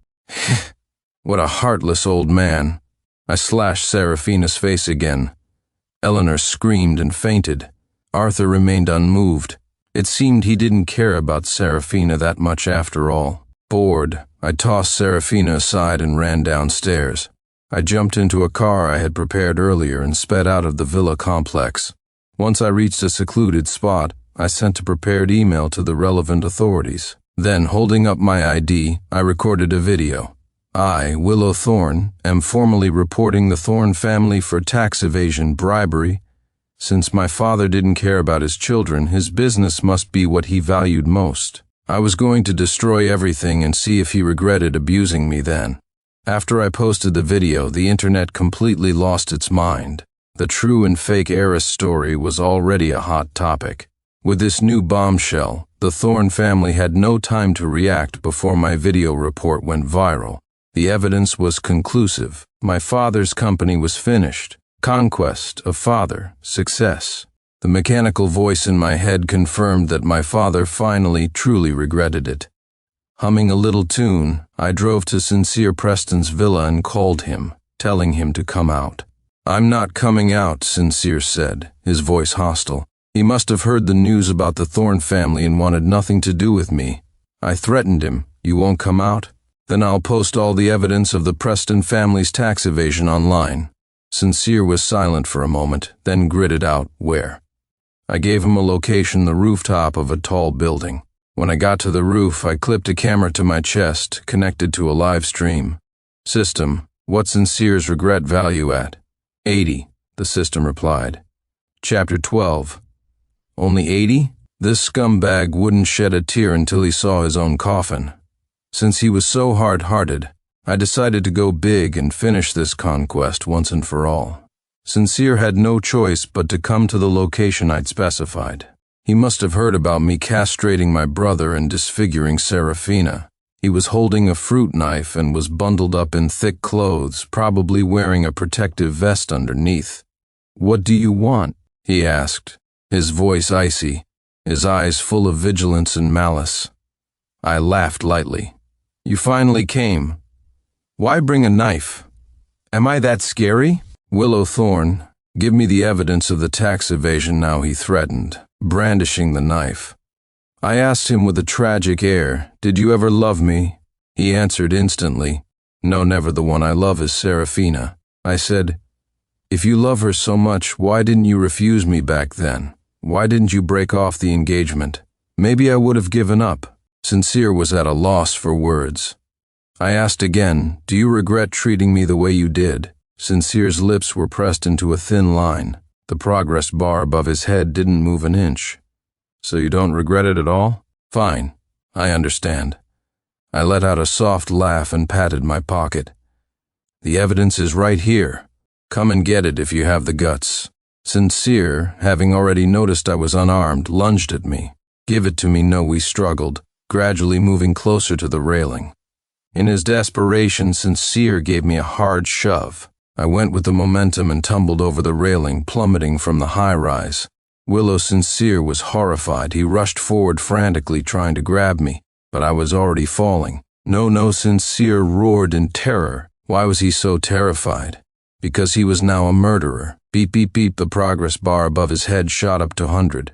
What a heartless old man. I slashed Serafina's face again. Eleanor screamed and fainted. Arthur remained unmoved. It seemed he didn't care about Serafina that much after all. Bored, I tossed Serafina aside and ran downstairs. I jumped into a car I had prepared earlier and sped out of the villa complex. Once I reached a secluded spot, I sent a prepared email to the relevant authorities. Then, holding up my ID, I recorded a video. I, Willow Thorne, am formally reporting the Thorne family for tax evasion, bribery. Since my father didn't care about his children, his business must be what he valued most. I was going to destroy everything and see if he regretted abusing me then. After I posted the video, the internet completely lost its mind. The true and fake heiress story was already a hot topic. With this new bombshell, the Thorne family had no time to react before my video report went viral. The evidence was conclusive. My father's company was finished. Conquest of father, success. The mechanical voice in my head confirmed that my father finally truly regretted it. Humming a little tune, I drove to Sincere Preston's villa and called him, telling him to come out. I'm not coming out, Sincere said, his voice hostile. He must have heard the news about the Thorne family and wanted nothing to do with me. I threatened him. You won't come out? Then I'll post all the evidence of the Preston family's tax evasion online. Sincere was silent for a moment, then gritted out, where? I gave him a location, the rooftop of a tall building. When I got to the roof, I clipped a camera to my chest, connected to a live stream. System, what's Sincere's regret value at? 80, the system replied. Chapter 12. Only 80? This scumbag wouldn't shed a tear until he saw his own coffin. Since he was so hard-hearted, I decided to go big and finish this conquest once and for all. Sincere had no choice but to come to the location I'd specified. He must have heard about me castrating my brother and disfiguring Serafina. He was holding a fruit knife and was bundled up in thick clothes, probably wearing a protective vest underneath. What do you want? He asked, his voice icy, his eyes full of vigilance and malice. I laughed lightly. You finally came. Why bring a knife? Am I that scary? Willow Thorne, give me the evidence of the tax evasion now, he threatened, brandishing the knife. I asked him with a tragic air, did you ever love me? He answered instantly, no, never. The one I love is Serafina. I said, if you love her so much, why didn't you refuse me back then? Why didn't you break off the engagement? Maybe I would have given up. Sincere was at a loss for words. I asked again, do you regret treating me the way you did? Sincere's lips were pressed into a thin line. The progress bar above his head didn't move an inch. So you don't regret it at all? Fine, I understand. I let out a soft laugh and patted my pocket. The evidence is right here. Come and get it if you have the guts. Sincere, having already noticed I was unarmed, lunged at me. Give it to me. No, we struggled. gradually moving closer to the railing. In his desperation, Sincere gave me a hard shove. I went with the momentum and tumbled over the railing, plummeting from the high-rise. Willow Sincere was horrified. He rushed forward frantically, trying to grab me, but I was already falling. No, Sincere roared in terror. Why was he so terrified? Because he was now a murderer. Beep, beep, beep, the progress bar above his head shot up to 100.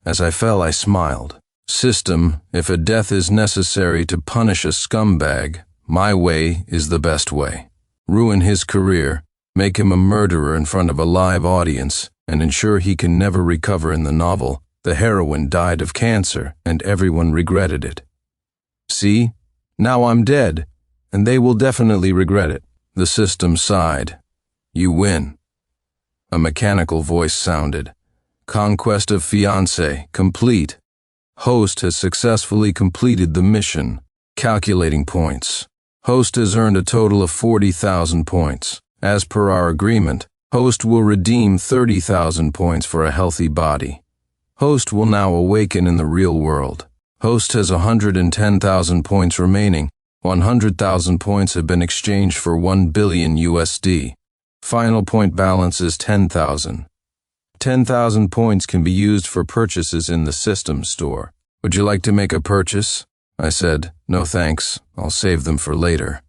As I fell, I smiled. System, if a death is necessary to punish a scumbag, my way is the best way. Ruin his career, make him a murderer in front of a live audience, and ensure he can never recover. In the novel, the heroine died of cancer, and everyone regretted it. See? Now I'm dead, and they will definitely regret it. The system sighed. You win. A mechanical voice sounded. Conquest of fiancé, complete. Host has successfully completed the mission. Calculating points. Host has earned a total of 40,000 points. As per our agreement, Host will redeem 30,000 points for a healthy body. Host will now awaken in the real world. Host has 110,000 points remaining. 100,000 points have been exchanged for 1 billion USD. Final point balance is 10,000. 10,000 points can be used for purchases in the system store. Would you like to make a purchase? I said, no thanks, I'll save them for later.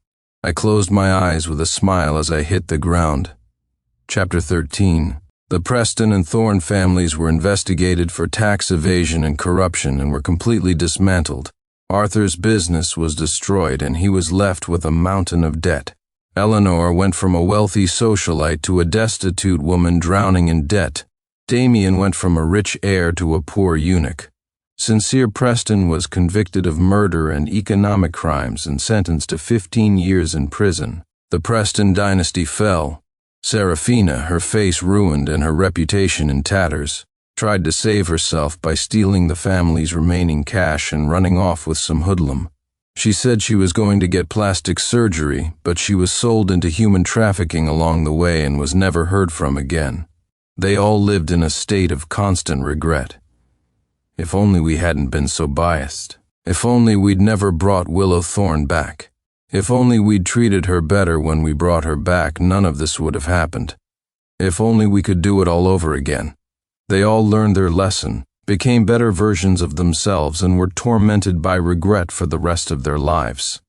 I closed my eyes with a smile as I hit the ground. Chapter 13. The Preston and Thorne families were investigated for tax evasion and corruption and were completely dismantled. Arthur's business was destroyed and he was left with a mountain of debt. Eleanor went from a wealthy socialite to a destitute woman drowning in debt. Damien went from a rich heir to a poor eunuch. Sincere Preston was convicted of murder and economic crimes and sentenced to 15 years in prison. The Preston dynasty fell. Serafina, her face ruined and her reputation in tatters, tried to save herself by stealing the family's remaining cash and running off with some hoodlum. She said she was going to get plastic surgery, but she was sold into human trafficking along the way and was never heard from again. They all lived in a state of constant regret. If only we hadn't been so biased. If only we'd never brought Willow Thorne back. If only we'd treated her better when we brought her back, none of this would have happened. If only we could do it all over again. They all learned their lesson, became better versions of themselves, and were tormented by regret for the rest of their lives.